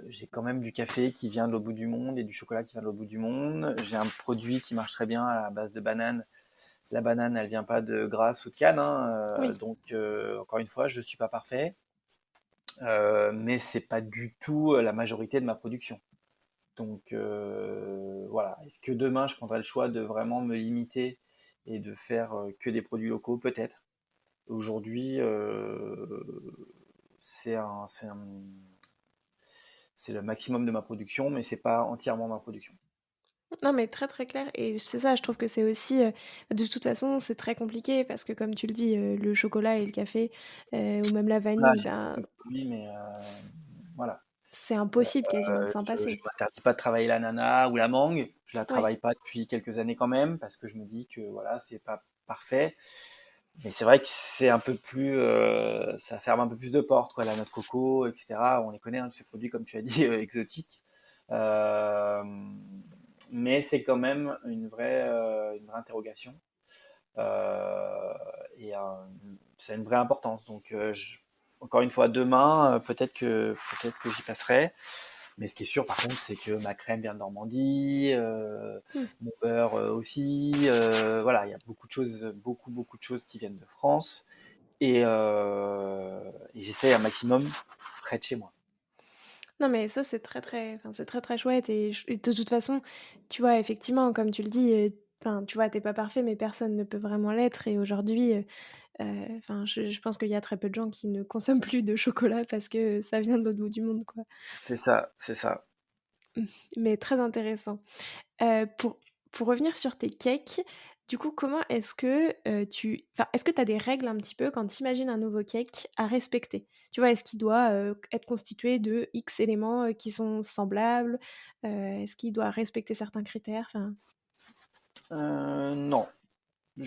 j'ai quand même du café qui vient de l'autre bout du monde et du chocolat qui vient de l'autre bout du monde. J'ai un produit qui marche très bien à base de banane. La banane, elle vient pas de Grasse ou de Cannes, hein, Oui. donc encore une fois, je suis pas parfait, mais c'est pas du tout la majorité de ma production. Donc voilà. Est-ce que demain je prendrai le choix de vraiment me limiter et de faire que des produits locaux? Peut-être. Aujourd'hui, c'est un, c'est un- c'est le maximum de ma production, mais c'est pas entièrement ma production. Non, mais très, très clair et c'est ça, je trouve que c'est aussi, de toute façon, c'est très compliqué parce que comme tu le dis, le chocolat et le café, ou même la Là, vanille, j'ai ben, quelques produits, mais c voilà. c'est impossible quasiment de s'en Je passer. m'interdis pas de travailler l'ananas ou la mangue. Je la Ouais. travaille pas depuis quelques années quand même parce que je me dis que voilà, c'est pas parfait. Mais c'est vrai que c'est un peu plus, ça ferme un peu plus de portes, quoi. La noix de coco, etc. On les connaît, hein, ces produits comme tu as dit, exotiques. Euh, mais c'est quand même une vraie interrogation. Euh, et ça a une vraie importance. Donc, encore une fois, demain, peut-être que j'y passerai. Mais ce qui est sûr, par contre, c'est que ma crème vient de Normandie, Mmh. mon beurre aussi. Voilà, il y a beaucoup de choses, beaucoup de choses qui viennent de France. Et j'essaie un maximum près de chez moi. Non, mais ça, c'est très, très enfin, c'est très, très chouette et de toute façon, tu vois, effectivement, comme tu le dis, enfin, tu vois, tu pas parfait, mais personne ne peut vraiment l'être et aujourd'hui, enfin, je pense qu'il y a très peu de gens qui ne consomment plus de chocolat parce que ça vient de l'autre bout du monde, quoi. C'est ça, c'est ça. Mmh, mais très intéressant. Pour revenir sur tes cakes, du coup, comment est-ce que, est-ce que tu as des règles un petit peu quand tu imagines un nouveau cake à respecter? Tu vois, est-ce qu'il doit, être constitué de X éléments, qui sont semblables? Est-ce qu'il doit respecter certains critères? Enfin Non. Le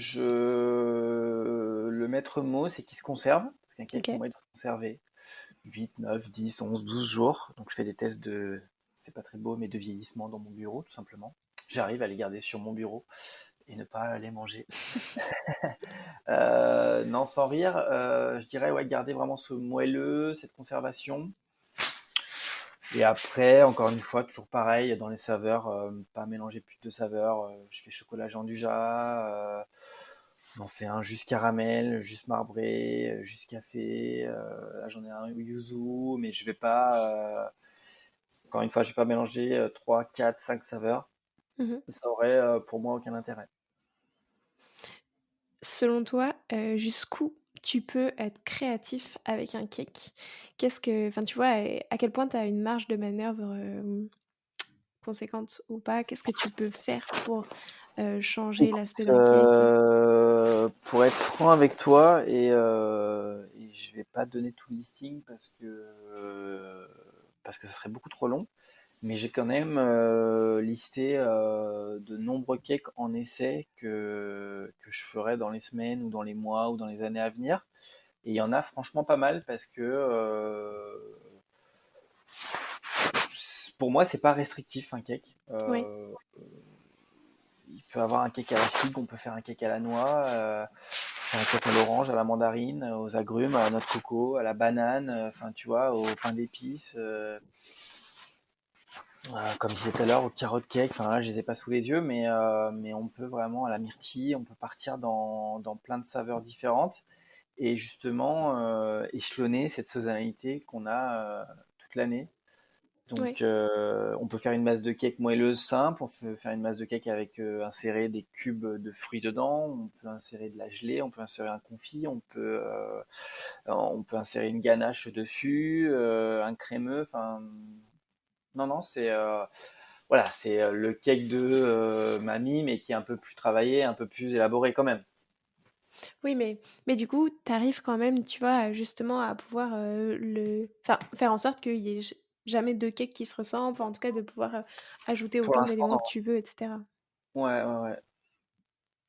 maître mot, c'est qu'il se conserve, parce qu'un cake, pour OK. moi, il doit se conserver 8, 9, 10, 11, 12 jours. Donc je fais des tests c'est pas très beau, mais de vieillissement dans mon bureau, tout simplement. J'arrive à les garder sur mon bureau et ne pas les manger. Non, sans rire, je dirais, ouais, garder vraiment ce moelleux, cette conservation. Et après, encore une fois, toujours pareil, dans les saveurs, pas mélanger plus de saveurs. Je fais chocolat Jean Dujat, on en fait un juste caramel, juste marbré, juste café. Là, j'en ai un yuzu, mais je vais pas, encore une fois, je vais pas mélanger 3, 4, 5 saveurs. Mmh. Ça aurait pour moi aucun intérêt. Selon toi, jusqu'où tu peux être créatif avec un cake? Qu'est-ce que enfin, tu vois, à quel point tu as une marge de manœuvre, conséquente ou pas? Qu'est-ce que tu peux faire pour, changer l'aspect Écoute, d'un cake? pour être franc avec toi, et je vais pas donner tout le listing parce que ce serait beaucoup trop long, mais j'ai quand même listé de nombreux cakes en essai que je ferai dans les semaines ou dans les mois ou dans les années à venir. Et il y en a franchement pas mal parce que pour moi, c'est pas restrictif un cake. Oui. Il peut avoir un cake à la figue, on peut faire un cake à la noix, faire un cake à l'orange, à la mandarine, aux agrumes, à la noix de coco, à la banane, enfin tu vois, au pain d'épices, comme je disais tout à l'heure, au carrot cake. Enfin là, je les ai pas sous les yeux, mais on peut vraiment à la myrtille, on peut partir dans plein de saveurs différentes et justement échelonner cette saisonnalité qu'on a toute l'année. Oui. Donc, on peut faire une masse de cake moelleuse simple, on peut faire une masse de cake avec insérer des cubes de fruits dedans, on peut insérer de la gelée, on peut insérer un confit, on peut insérer une ganache dessus, un crémeux. Enfin, non, non, c'est voilà, c'est le cake de mamie, mais qui est un peu plus travaillé, un peu plus élaboré quand même. Oui, mais du coup, tu arrives quand même, tu vois, justement à pouvoir, faire en sorte qu'il y ait jamais 2 cakes qui se ressemblent, en tout cas de pouvoir, ajouter Pour autant l'instant, d'éléments non. que tu veux et cetera. Ouais, ouais, ouais.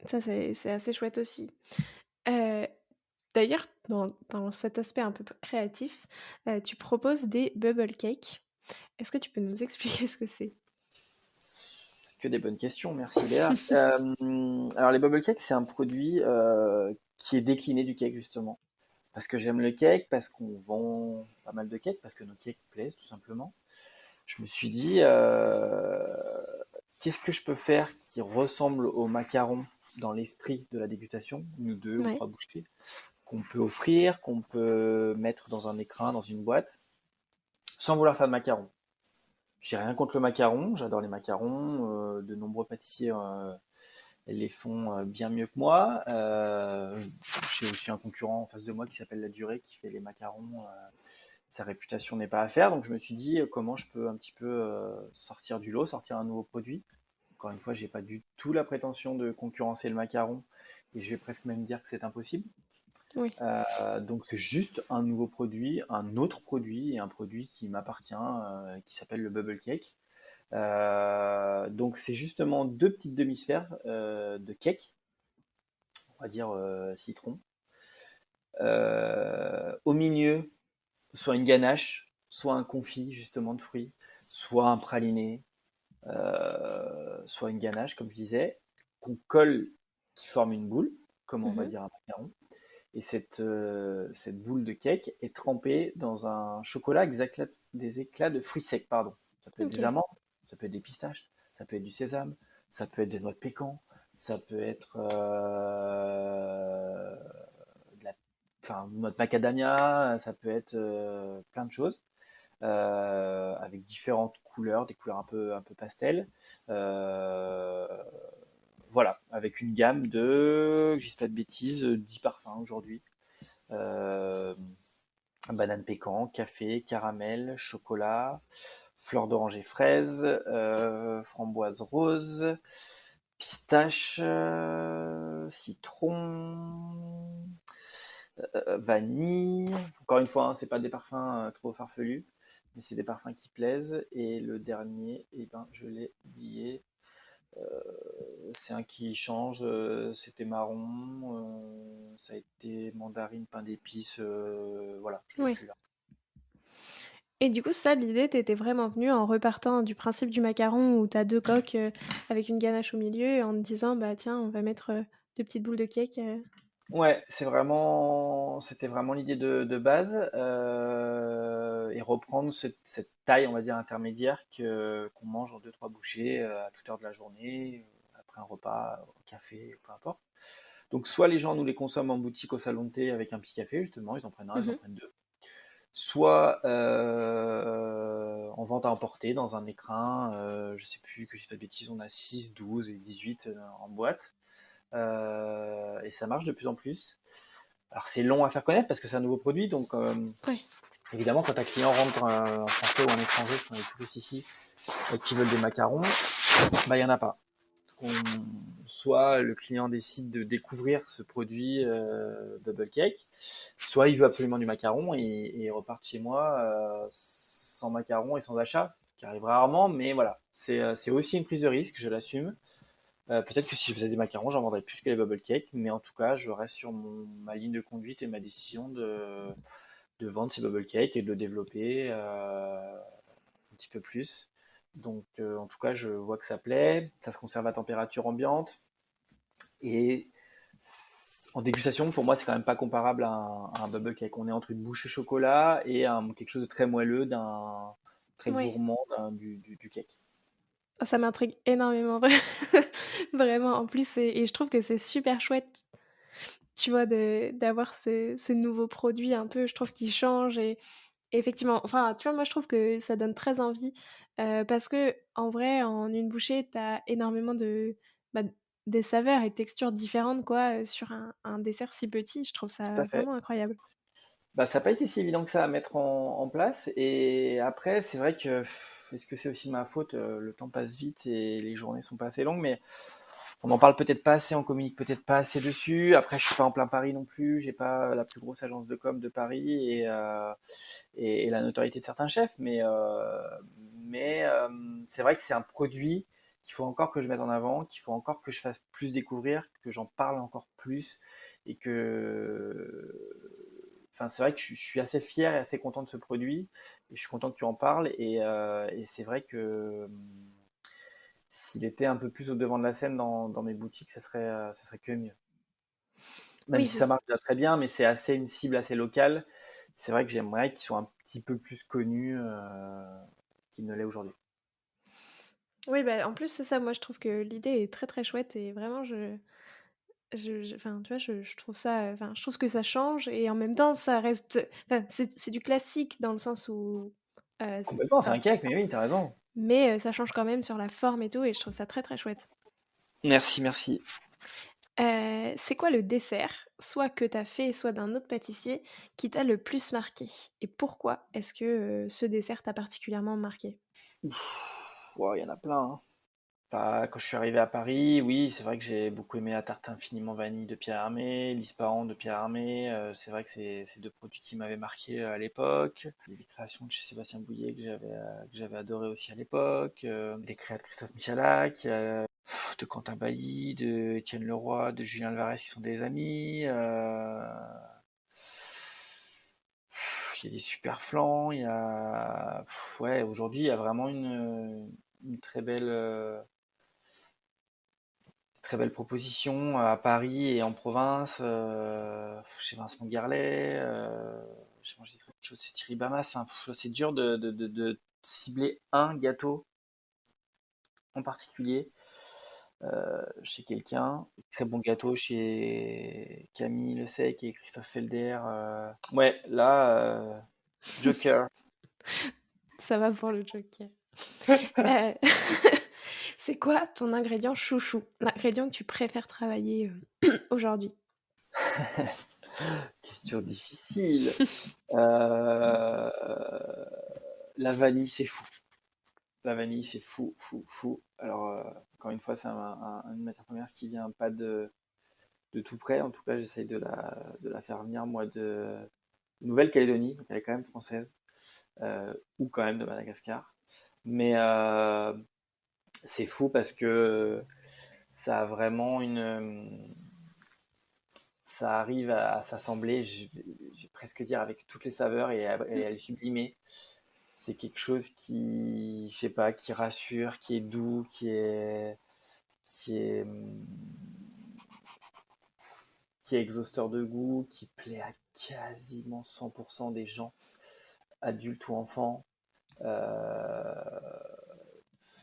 Ça, c'est assez chouette aussi. Heu, D'ailleurs, dans cet aspect un peu p créatif, tu proposes des bubble cakes. Est-ce que tu peux nous expliquer ce que c'est? Que des bonnes questions, merci Léa. Alors les bubble cakes, c'est un produit qui est décliné du cake justement. Parce que j'aime le cake, parce qu'on vend pas mal de cakes, parce que nos cakes plaisent tout simplement. Je me suis dit, qu'est-ce que je peux faire qui ressemble au macaron dans l'esprit de la dégustation, une ou deux ou Ouais. trois bouchées, qu'on peut offrir, qu'on peut mettre dans un écrin, dans une boîte, sans vouloir faire de macaron. J'ai rien contre le macaron, j'adore les macarons, de nombreux pâtissiers les font bien mieux que moi. J'ai aussi un concurrent en face de moi qui s'appelle La Durée qui fait les macarons. Sa réputation n'est pas à faire, donc je me suis dit comment je peux un petit peu sortir du lot, sortir un nouveau produit. Encore une fois, j'ai pas du tout la prétention de concurrencer le macaron et je vais presque même dire que c'est impossible. Oui. Donc c'est juste un nouveau produit, un autre produit et un produit qui m'appartient, qui s'appelle le Bubble Cake. Donc c'est justement deux petites demi-sphères de cake, on va dire citron. Au milieu, soit une ganache, soit un confit justement de fruits, soit un praliné, soit une ganache, comme je disais, qu'on colle, qui forme une boule, comme on va Mmh. dire un macaron. Et cette boule de cake est trempée dans un chocolat avec des éclats de fruits secs, pardon. Ça peut être des OK. amandes, ça peut être des pistaches, ça peut être du sésame, ça peut être des noix de pécan, ça peut être de la, enfin, noix de macadamia, ça peut être plein de choses. avec différentes couleurs, des couleurs un peu pastel. Euh, voilà, avec une gamme de, que je dise pas de bêtises, 10 parfums aujourd'hui. Euh, Banane pécan, café, caramel, chocolat, fleur d'oranger fraise, framboise rose, pistache, citron, vanille. Encore une fois, hein, c'est pas des parfums trop farfelus, mais c'est des parfums qui plaisent. Et le dernier, eh ben, je l'ai oublié. Euh, c'est un qui change. C'était marron. Ça a été mandarine, pain d'épices. Voilà, je l'ai Ouais. plus là. Et du coup, ça, l'idée, t'étais vraiment venue en repartant du principe du macaron où t'as 2 coques, avec une ganache au milieu et en te disant: «Bah, tiens, on va mettre, 2 petites boules de cake», Ouais, c'était vraiment l'idée de base, et reprendre cette taille, on va dire intermédiaire qu'on mange en deux trois bouchées à toute heure de la journée, après un repas, au café, peu importe. Donc soit les gens nous les consomment en boutique au salon de thé avec un petit café, justement, ils en prennent un, ils en Mmh. prennent deux. Soit en vente à emporter dans un écrin, je sais plus, que je dis pas de bêtises, on a 6, 12 et 18 en boîte. Et ça marche de plus en plus. Alors c'est long à faire connaître parce que c'est un nouveau produit, donc Ouais. évidemment quand un client rentre en français ou en étranger, qui sont les touristes ici, et qui veulent des macarons, bah il y en a pas. On- Soit le client décide de découvrir ce produit Bubble Cake, soit il veut absolument du macaron et il repart chez moi sans macaron et sans achat, ce qui arrive rarement, mais voilà, c'est aussi une prise de risque, je l'assume. Peut-être que si je faisais des macarons, j'en vendrais plus que les bubble cakes, mais en tout cas, je reste sur ma ligne de conduite et ma décision de vendre ces bubble cakes et de le développer un petit peu plus. Donc, en tout cas, je vois que ça plaît. Ça se conserve à température ambiante. Et en dégustation, pour moi, c'est quand même pas comparable à un bubble cake. On est entre une bouchée chocolat et quelque chose de très moelleux, d'un très Ouais. gourmand du cake. Ah, ça m'intrigue énormément, vraiment. En plus, et je trouve que c'est super chouette, tu vois, d'avoir ce nouveau produit un peu, je trouve, qui change et effectivement, enfin, tu vois, moi, je trouve que ça donne très envie, parce qu'en vrai, en une bouchée, tu as énormément bah, des saveurs et textures différentes, quoi, sur un dessert si petit. Je trouve Tout ça à fait. vraiment incroyable. Bah, ça n'a pas été si évident que ça à mettre en place. Et après, c'est vrai que, est-ce que c'est aussi de ma faute? Le temps passe vite et les journées sont pas assez longues, mais on n'en parle peut-être pas assez, on communique peut-être pas assez dessus. Après, je suis pas en plein Paris non plus, j'ai pas la plus grosse agence de com de Paris et la notoriété de certains chefs, mais c'est vrai que c'est un produit qu'il faut encore que je mette en avant, qu'il faut encore que je fasse plus découvrir, que j'en parle encore plus et enfin, c'est vrai que je suis assez fier et assez content de ce produit et je suis content que tu en parles et c'est vrai que s'il était un peu plus au devant de la scène dans mes boutiques, ça serait que mieux. Même Oui, si c'est ça ç marche déjà très bien, mais c'est assez une cible assez locale. C'est vrai que j'aimerais qu'ils soient un petit peu plus connus qu'il ne l'est aujourd'hui. oui, bah, en plus, c'est ça, moi, je trouve que l'idée est très, très chouette et vraiment je enfin, tu vois, je trouve ça, enfin, je trouve que ça change et en même temps, ça reste enfin, c'est du classique dans le sens où, c Complètement, c'est enfin, un cake, mais oui, t'as raison. mais ça change quand même sur la forme et tout et je trouve ça très, très chouette. Merci, merci. C'est quoi le dessert, soit que tu as fait, soit d'un autre pâtissier, qui t'a le plus marqué? Et pourquoi est-ce que, ce dessert t'a particulièrement marqué? Wow, il y en a plein, hein. Bah, quand je suis arrivé à Paris, oui, c'est vrai que j'ai beaucoup aimé la tarte infiniment vanille de Pierre Hermé, l'Ispahan de Pierre Hermé. C'est vrai que c'est deux produits qui m'avaient marqué à l'époque. Les créations de chez Sébastien Bouillet que j'avais adoré aussi à l'époque. Les créations de Christophe Michalak, de Quentin Bailly, de Étienne Leroy, de Julien Alvarez qui sont des amis. Il y a des super flancs, il y a... Ouais, aujourd'hui, il y a vraiment une très belle proposition à Paris et en province. Chez Vincent Garlet, j'ai mangé des choses chez Thierry Bamas. Enfin, c'est dur de cibler un gâteau en particulier chez quelqu'un. Très bon gâteau chez Camille Le Sec et Christophe Felder. Ouais, là, Joker. Ça va pour le joker. Euh, c'est quoi ton ingrédient chouchou? L'ingrédient que tu préfères travailler aujourd'hui? Question difficile. Euh, La vanille, c'est fou. La vanille, c'est fou, fou, fou. Alors, encore une fois, c'est une matière première qui vient pas de tout près. En tout cas, j'essaye de la faire venir, moi, de Nouvelle-Calédonie. Donc, elle est quand même française. Ou quand même de Madagascar. Mais c'est fou parce que ça a vraiment ça arrive à s'assembler, je vais presque dire, avec toutes les saveurs et à les sublimer. C'est quelque chose qui, je sais pas, qui rassure, qui est doux, qui est, qui est exhausteur de goût, qui plaît à quasiment 100% des gens, adultes ou enfants. Euh,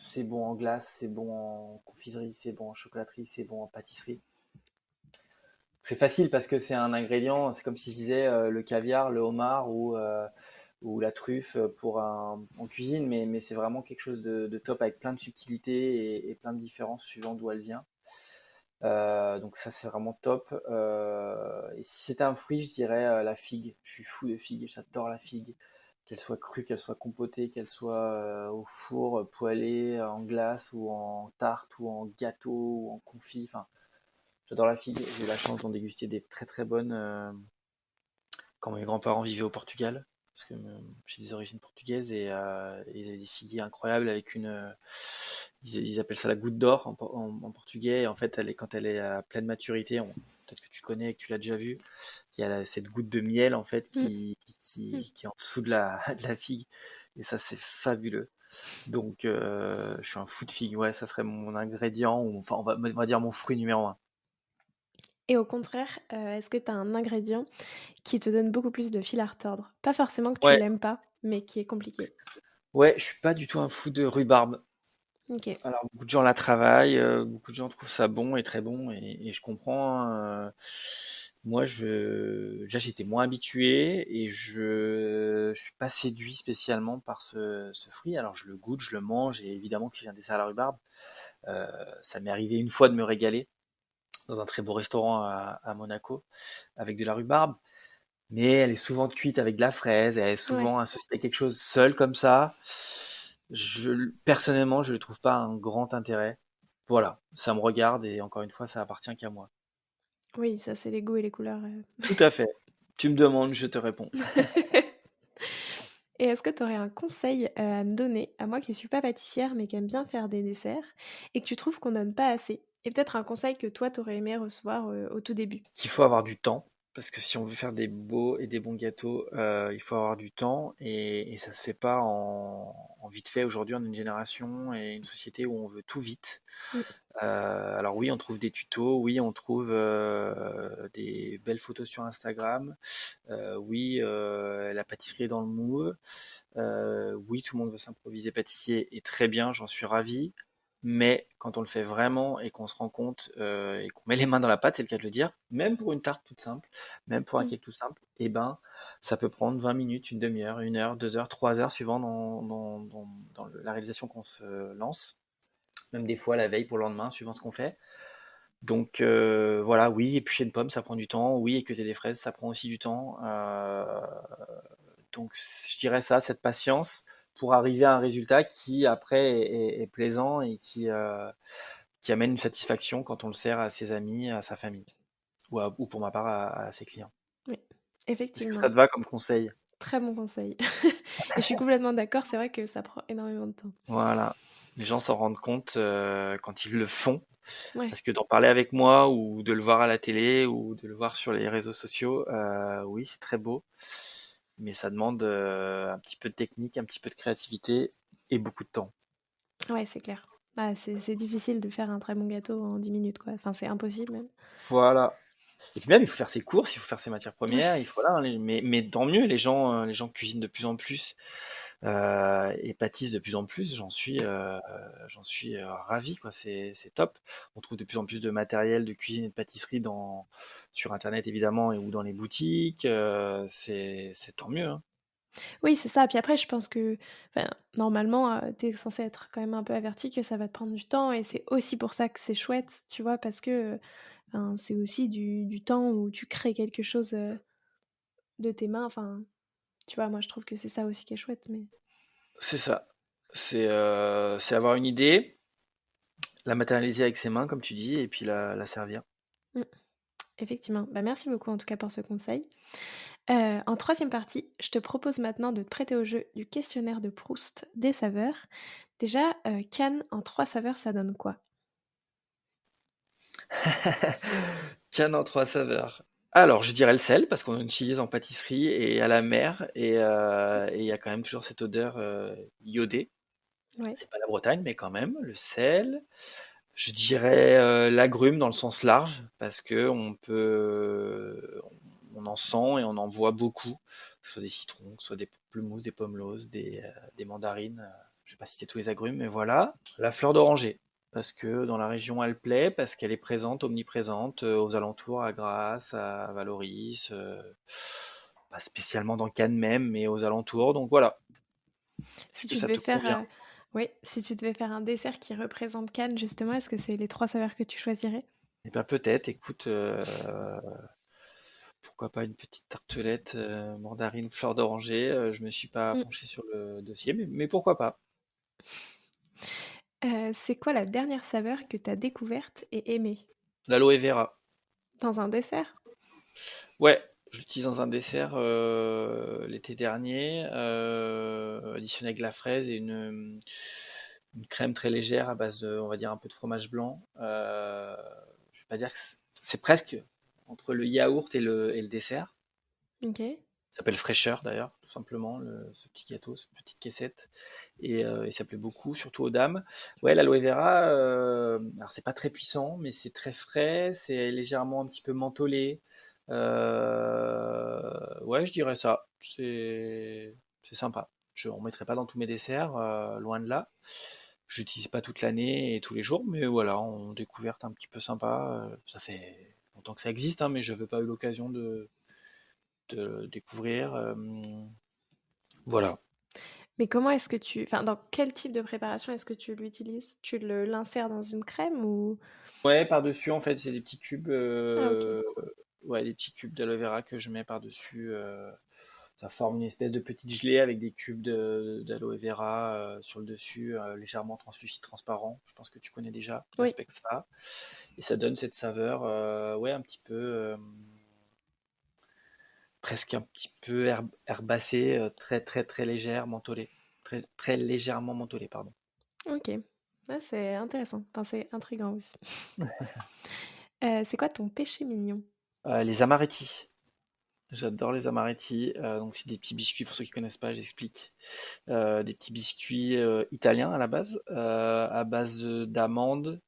c'est bon en glace, c'est bon en confiserie, c'est bon en chocolaterie, c'est bon en pâtisserie. C'est facile parce que c'est un ingrédient, c'est comme si je disais le caviar, le homard ou la truffe en cuisine, mais c'est vraiment quelque chose de top avec plein de subtilités et plein de différences suivant d'où elle vient. Donc ça c'est vraiment top. Et si c'était un fruit, je dirais la figue. Je suis fou de figue, j'adore la figue. Qu'elle soit crue, qu'elle soit compotée, qu'elle soit au four, poêlée, en glace ou en tarte ou en gâteau ou en confit. Enfin, j'adore la figue. J'ai eu la chance d'en déguster des très très bonnes quand mes grands-parents vivaient au Portugal. Parce que j'ai des origines portugaises et ils avaient des figuiers incroyables avec ils appellent ça la goutte d'or en portugais. Et en fait, quand elle est à pleine maturité, peut-être que tu connais et que tu l'as déjà vu, il y a cette goutte de miel en fait Mm, mm. qui est en dessous de de la figue. Et ça, c'est fabuleux. Donc, je suis un fou de figue. Ouais, ça serait mon ingrédient, ou enfin, on va dire mon fruit numéro un. Et au contraire, est-ce que tu as un ingrédient qui te donne beaucoup plus de fil à retordre? Pas forcément que tu Ouais, l'aimes pas, mais qui est compliqué. ouais, je suis pas du tout un fou de rhubarbe. OK. Alors, beaucoup de gens la travaillent, beaucoup de gens trouvent ça bon et très bon, et je comprends, hein. Moi, déjà, j'étais moins habitué et je suis pas séduit spécialement par ce fruit. Alors, je le goûte, je le mange, et évidemment que j'ai un dessert à la rhubarbe. Euh, Ça m'est arrivé une fois de me régaler dans un très beau restaurant à Monaco avec de la rhubarbe, mais elle est souvent cuite avec de la fraise, elle est Ouais. souvent associée à quelque chose seul comme ça. Personnellement, je ne trouve pas un grand intérêt. Voilà, ça me regarde et encore une fois, ça appartient qu'à moi. Oui, ça, c'est les goûts et les couleurs, Tout à fait. Tu me demandes, je te réponds. Et est-ce que tu aurais un conseil, à me donner, à moi qui suis pas pâtissière, mais qui aime bien faire des desserts et que tu trouves qu'on donne pas assez? Et peut-être un conseil que toi, tu aurais aimé recevoir, au tout début? Qu'il faut avoir du temps, parce que si on veut faire des beaux et des bons gâteaux, il faut avoir du temps, et ça se fait pas en vite fait. Aujourd'hui, on est une génération et une société où on veut tout vite. Mmh. Alors oui, on trouve des tutos, oui, on trouve des belles photos sur Instagram, oui, la pâtisserie est dans le moule, oui, tout le monde veut s'improviser pâtissier, et très bien, j'en suis ravi. Mais quand on le fait vraiment et qu'on se rend compte et qu'on met les mains dans la pâte, c'est le cas de le dire, même pour une tarte toute simple, même pour un Mmh. cake tout simple, eh ben, ça peut prendre 20 minutes, une demi-heure, 1 heure, 2 heures, 3 heures, suivant dans la réalisation qu'on se lance. Même des fois la veille pour le lendemain, suivant ce qu'on fait. Donc voilà, oui, éplucher une pomme, ça prend du temps. Oui, équeuter des fraises, ça prend aussi du temps. Donc je dirais ça, cette patience pour arriver à un résultat qui après est plaisant et qui amène une satisfaction quand on le sert à ses amis, à sa famille, ou pour ma part à ses clients. Oui, Est-ce que ça effectivement, te va comme conseil? très bon conseil. Et je suis complètement d'accord, c'est vrai que ça prend énormément de temps. Voilà. Les gens s'en rendent compte quand ils le font, Ouais. parce que d'en parler avec moi ou de le voir à la télé ou de le voir sur les réseaux sociaux, oui, c'est très beau, mais ça demande un petit peu de technique, un petit peu de créativité et beaucoup de temps. Ouais, c'est clair. Bah, c'est difficile de faire un très bon gâteau en 10 minutes, quoi. Enfin, c'est impossible même. Voilà. Et puis même, il faut faire ses courses, il faut faire ses matières Ouais. premières, il faut là, mais tant mieux, les gens cuisinent de plus en plus et pâtissent de plus en plus. J'en suis ravi, quoi. C'est top. On trouve de plus en plus de matériel de cuisine et de pâtisserie sur Internet évidemment ou dans les boutiques. C'est tant mieux, hein. Oui, c'est ça. Puis après, je pense que, enfin, normalement, tu es censé être quand même un peu averti que ça va te prendre du temps et c'est aussi pour ça que c'est chouette, tu vois? Parce que, enfin, c'est aussi du temps où tu crées quelque chose, de tes mains. Enfin, tu vois? Moi, je trouve que c'est ça aussi qui est chouette, mais C'est ça. C'est avoir une idée, la matérialiser avec ses mains, comme tu dis, et puis la servir. mmh, effectivement. Bah, merci beaucoup en tout cas pour ce conseil. En troisième partie, je te propose maintenant de te prêter au jeu du questionnaire de Proust des saveurs. Déjà, Cannes en 3 saveurs, ça donne quoi? Canne en trois saveurs. Alors, je dirais le sel, parce qu'on l'utilise en pâtisserie et à la mer, et il y a quand même toujours cette odeur iodée. Ouais. C'est pas la Bretagne, mais quand même, le sel. Je dirais l'agrume dans le sens large, parce que on en sent et on en voit beaucoup, que ce soit des citrons, que ce soit des pamplemousses, des pommeloses, des mandarines. Je vais pas citer tous les agrumes, mais voilà. La fleur d'oranger, parce que dans la région elle plaît, parce qu'elle est présente, omniprésente, aux alentours, à Grasse, à Valoris, pas spécialement dans Cannes même, mais aux alentours. Donc voilà. Est-ce Si que tu ça devais te faire, convient? oui, si tu devais faire un dessert qui représente Cannes justement, est-ce que c'est les 3 saveurs que tu choisirais? Eh ben peut-être, écoute, pourquoi pas une petite tartelette, mandarine, fleur d'oranger. Je me suis pas Mmh. penché sur le dossier, mais pourquoi pas. C'est quoi la dernière saveur que tu as découverte et aimée? L'aloe vera. Dans un dessert? Ouais, j'utilise dans un dessert l'été dernier, additionné avec de la fraise et une crème très légère à base de, on va dire, un peu de fromage blanc. Je vais pas dire que c'est presque entre le yaourt et le dessert. OK. Ça s'appelle fraîcheur d'ailleurs, tout simplement, ce petit gâteau, cette petite caissette. Et il s'appelait beaucoup, surtout aux dames. Ouais, l'aloe vera, alors c'est pas très puissant, mais c'est très frais, c'est légèrement un petit peu mentholé. Ouais, je dirais ça. C'est sympa. Je ne mettrai pas dans tous mes desserts, loin de là. J'utilise pas toute l'année et tous les jours, mais voilà, en découverte un petit peu sympa. Ça fait longtemps que ça existe, hein, mais je n'avais pas eu l'occasion de le découvrir. Voilà. Mais comment est-ce que tu enfin, dans quel type de préparation est-ce que tu l'utilises? Tu l'insères dans une crème ou? Ouais, par-dessus, en fait, c'est des petits cubes, Ah OK. ouais, des petits cubes d'aloe vera que je mets par-dessus. Ça forme une espèce de petite gelée avec des cubes d'aloe vera sur le dessus, légèrement translucide, transparent. Je pense que tu connais déjà Oui. l'aspect que ça a. Et ça donne cette saveur, ouais, un petit peu, presque un petit peu herbacée, très très très légère, mentholée. Très, très légèrement mentholée, pardon. OK. Ah, c'est intéressant. Enfin, c'est intriguant aussi. C'est quoi ton péché mignon? Les amaretti. J'adore les amaretti. Donc c'est des petits biscuits, pour ceux qui connaissent pas, j'explique. Des petits biscuits italiens à la base, à base d'amandes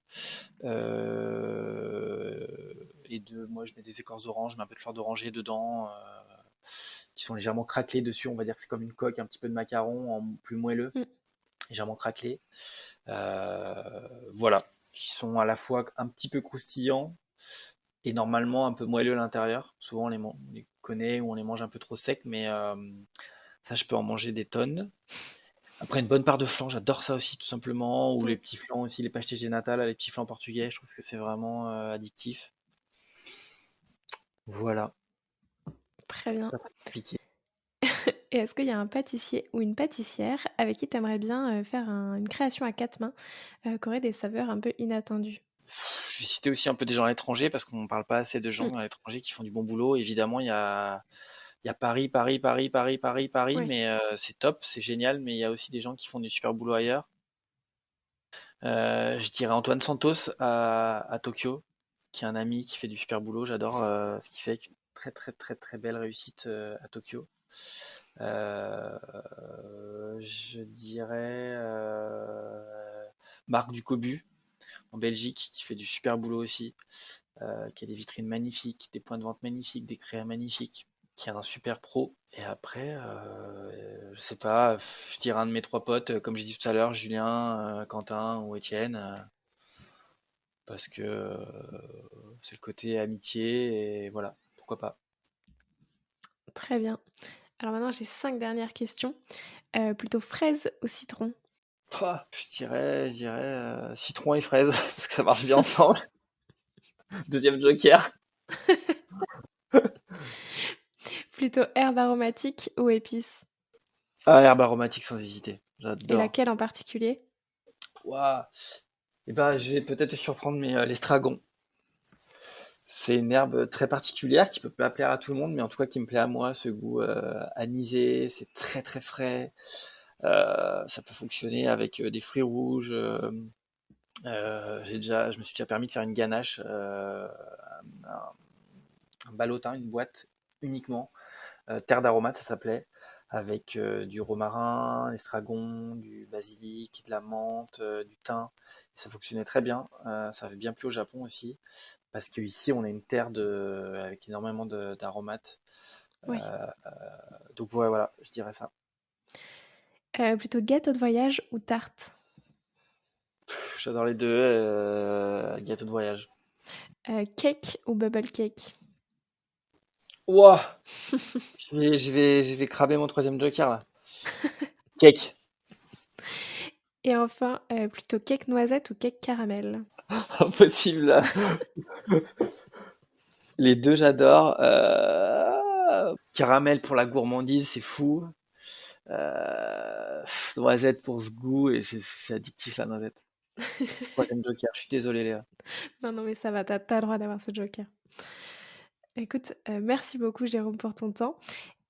euh, moi je mets des écorces d'orange, je mets un peu de fleur d'oranger dedans, qui sont légèrement craquelées dessus. On va dire que c'est comme une coque, un petit peu de macaron en plus moelleux, Mmh. légèrement craquelé. Voilà, qui sont à la fois un petit peu croustillants et normalement un peu moelleux à l'intérieur. Souvent on les connaît ou on les mange un peu trop secs, mais ça je peux en manger des tonnes. Après, une bonne part de flan, j'adore ça aussi, tout simplement. Ou les Oui, petits flans aussi, les pastéis nata, les petits flans portugais, je trouve que c'est vraiment addictif. Voilà, très bien. pas très compliqué. Et est-ce qu'il y a un pâtissier ou une pâtissière avec qui tu aimerais bien, faire une création à 4 mains, qui aurait des saveurs un peu inattendues? Je vais citer aussi un peu des gens à l'étranger, parce qu'on ne parle pas assez de Mmh. gens à l'étranger qui font du bon boulot. Évidemment, il y a Paris, Paris, Paris, Paris, Paris, Paris, Ouais. mais c'est top, c'est génial, mais il y a aussi des gens qui font du super boulot ailleurs. Je dirais Antoine Santos à Tokyo, qui est un ami qui fait du super boulot. J'adore ce qu'il fait, avec une très très très très belle réussite à Tokyo. Euh, je dirais Marc Ducobu en Belgique, qui fait du super boulot aussi, qui a des vitrines magnifiques, des points de vente magnifiques, des créas magnifiques, qui est un super pro. Et après, je sais pas, je dirais un de mes trois potes, comme j'ai dit tout à l'heure, Julien, Quentin ou Étienne, parce que c'est le côté amitié et voilà, pourquoi pas. Très bien. Alors maintenant, j'ai 5 dernières questions. Plutôt fraise ou citron? Je dirais citron et fraise, parce que ça marche bien ensemble. Deuxième joker. Plutôt herbe aromatique ou épices? Ah, herbe aromatique sans hésiter. Et J'adore. laquelle en particulier? Waouh. Et ben, je vais peut-être te surprendre, mais l'estragon. C'est une herbe très particulière qui peut pas plaire à tout le monde, mais en tout cas qui me plaît à moi, ce goût anisé, c'est très très frais. Ça peut fonctionner avec des fruits rouges. Je me suis déjà permis de faire une ganache, un ballotin, une boîte uniquement, terre d'aromates ça s'appelait, avec du romarin, l'estragon, du basilic, de la menthe, du thym. Et ça fonctionnait très bien. Ça avait bien plu au Japon aussi, parce qu'ici on a une terre avec énormément d'aromates. Oui. Donc ouais, voilà, je dirais ça. Plutôt gâteau de voyage ou tarte? J'adore les deux. Gâteau de voyage. Cake ou bubble cake? Ouah, je vais cramer mon troisième joker là. Cake. Et enfin, plutôt cake noisette ou cake caramel? Impossible là. Les deux, j'adore. Caramel pour la gourmandise, c'est fou. Noisette pour ce goût et c'est addictif la noisette. Troisième joker, je suis désolé Léa. Non, non, mais ça va, tu le droit d'avoir ce joker. Écoute, merci beaucoup Jérôme pour ton temps.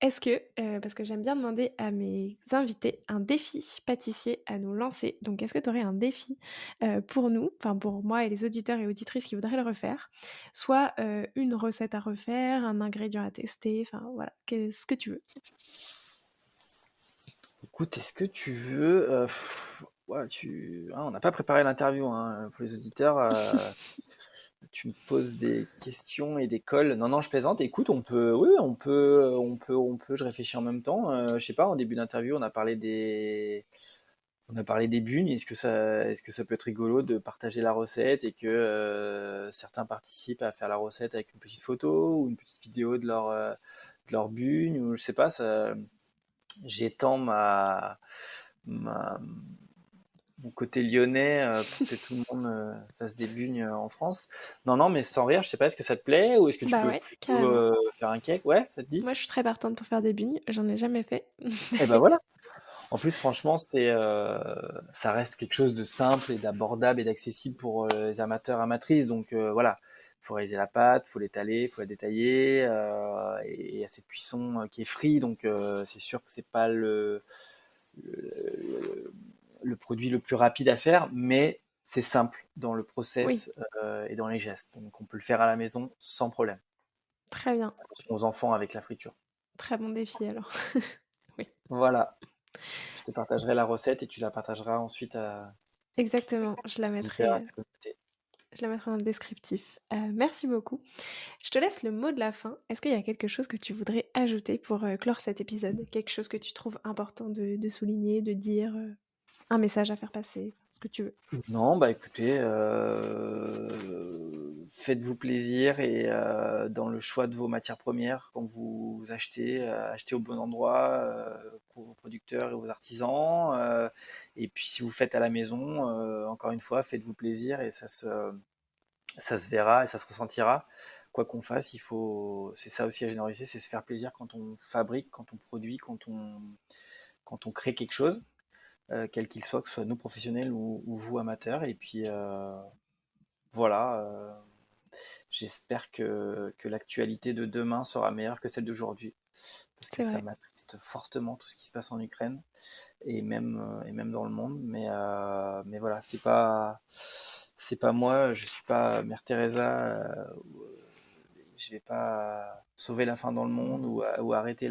Est-ce que, parce que j'aime bien demander à mes invités un défi pâtissier à nous lancer. Donc est-ce que tu aurais un défi, pour nous, enfin pour moi et les auditeurs et auditrices qui voudraient le refaire? Soit, une recette à refaire, un ingrédient à tester, enfin voilà, qu'est-ce que tu veux. Écoute, est-ce que tu veux... ouais, on n'a pas préparé l'interview hein, pour les auditeurs. Tu me poses des questions et des colles. Non, non, je plaisante. Écoute, on peut, oui, on peut. Je réfléchis en même temps. Je sais pas. En début d'interview, on a parlé des bugnes. Est-ce que ça peut être rigolo de partager la recette et que certains participent à faire la recette avec une petite photo ou une petite vidéo de leur bugne ou je sais pas. J'étends ma, mon côté lyonnais pour que tout le monde fasse des bugnes en France. Non, non, mais sans rire, je sais pas, est-ce que ça te plaît ou est-ce que tu Bah veux ouais, plutôt carrément. faire un cake? Ouais, ça te dit? Moi je suis très partante pour faire des bugnes, j'en ai jamais fait. Eh ben voilà. En plus, franchement, ça reste quelque chose de simple et d'abordable et d'accessible pour les amateurs, amatrices. Donc voilà, faut réaliser la pâte, faut l'étaler, faut la détailler et il y a cette cuisson qui est free. Donc c'est sûr que c'est pas le, le produit le plus rapide à faire, mais c'est simple dans le Oui, process et dans les gestes. Donc on peut le faire à la maison sans problème. très bien. Attention aux enfants avec la friture. Très bon défi alors. Oui, Voilà, je te partagerai la recette et tu la partageras ensuite à exactement, aux auditeurs, à ta communauté. je la mettrai dans le descriptif. Merci beaucoup. Je te laisse le mot de la fin. Est-ce qu'il y a quelque chose que tu voudrais ajouter pour, clore cet épisode? Quelque chose que tu trouves important de souligner, de dire, un message à faire passer, ce que tu veux? Non, bah écoutez, faites-vous plaisir et dans le choix de vos matières premières, quand vous achetez, achetez au bon endroit pour vos producteurs et vos artisans. Et puis si vous faites à la maison, encore une fois, faites-vous plaisir et ça se verra et ça se ressentira. Quoi qu'on fasse, c'est ça aussi la générosité, c'est se faire plaisir quand on fabrique, quand on produit, quand on crée quelque chose quel qu'il soit, que ce soit nous professionnels ou vous amateurs. Et puis voilà, j'espère que l'actualité de demain sera meilleure que celle d'aujourd'hui, parce que C'est ça vrai, m'attriste fortement tout ce qui se passe en Ukraine et même dans le monde. Mais voilà, c'est pas moi, je suis pas Mère Teresa. Je vais pas sauver la faim dans le monde ou arrêter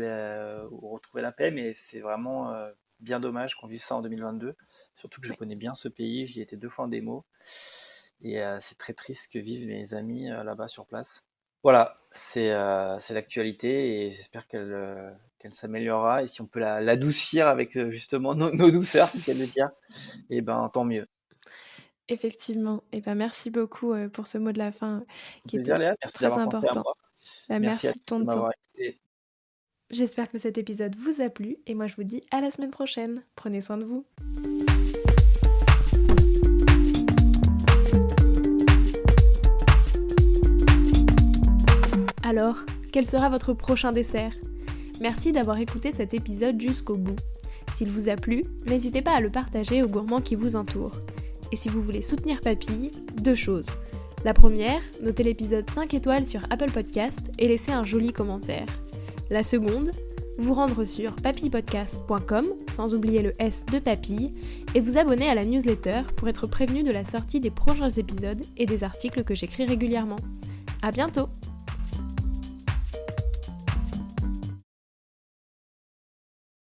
ou retrouver la paix, mais c'est vraiment bien dommage qu'on vive ça en 2022. Surtout que je ouais. connais bien ce pays, j'y étais 2 fois en démo, et c'est très triste que vivent mes amis là-bas sur place. Voilà, c'est l'actualité et j'espère qu'elle s'améliorera. Et si on peut l'adoucir avec justement nos douceurs, c'est le cas de le dire, et ben tant mieux. Effectivement et ben, merci beaucoup, pour ce mot de la fin, Au qui plaisir était Léa, merci très d'avoir pensé à important. moi. Bah, Merci à merci de tous de ton temps. m'avoir écouté. J'espère que cet épisode vous a plu et moi je vous dis à la semaine prochaine. Prenez soin de vous. Alors, quel sera votre prochain dessert ? Merci d'avoir écouté cet épisode jusqu'au bout. S'il vous a plu, n'hésitez pas à le partager aux gourmands qui vous entourent. Et si vous voulez soutenir Papille, 2 choses. La première, notez l'épisode 5 étoiles sur Apple Podcast et laissez un joli commentaire. La seconde, vous rendre sur papillepodcast.com, sans oublier le S de Papille, et vous abonner à la newsletter pour être prévenu de la sortie des prochains épisodes et des articles que j'écris régulièrement. À bientôt!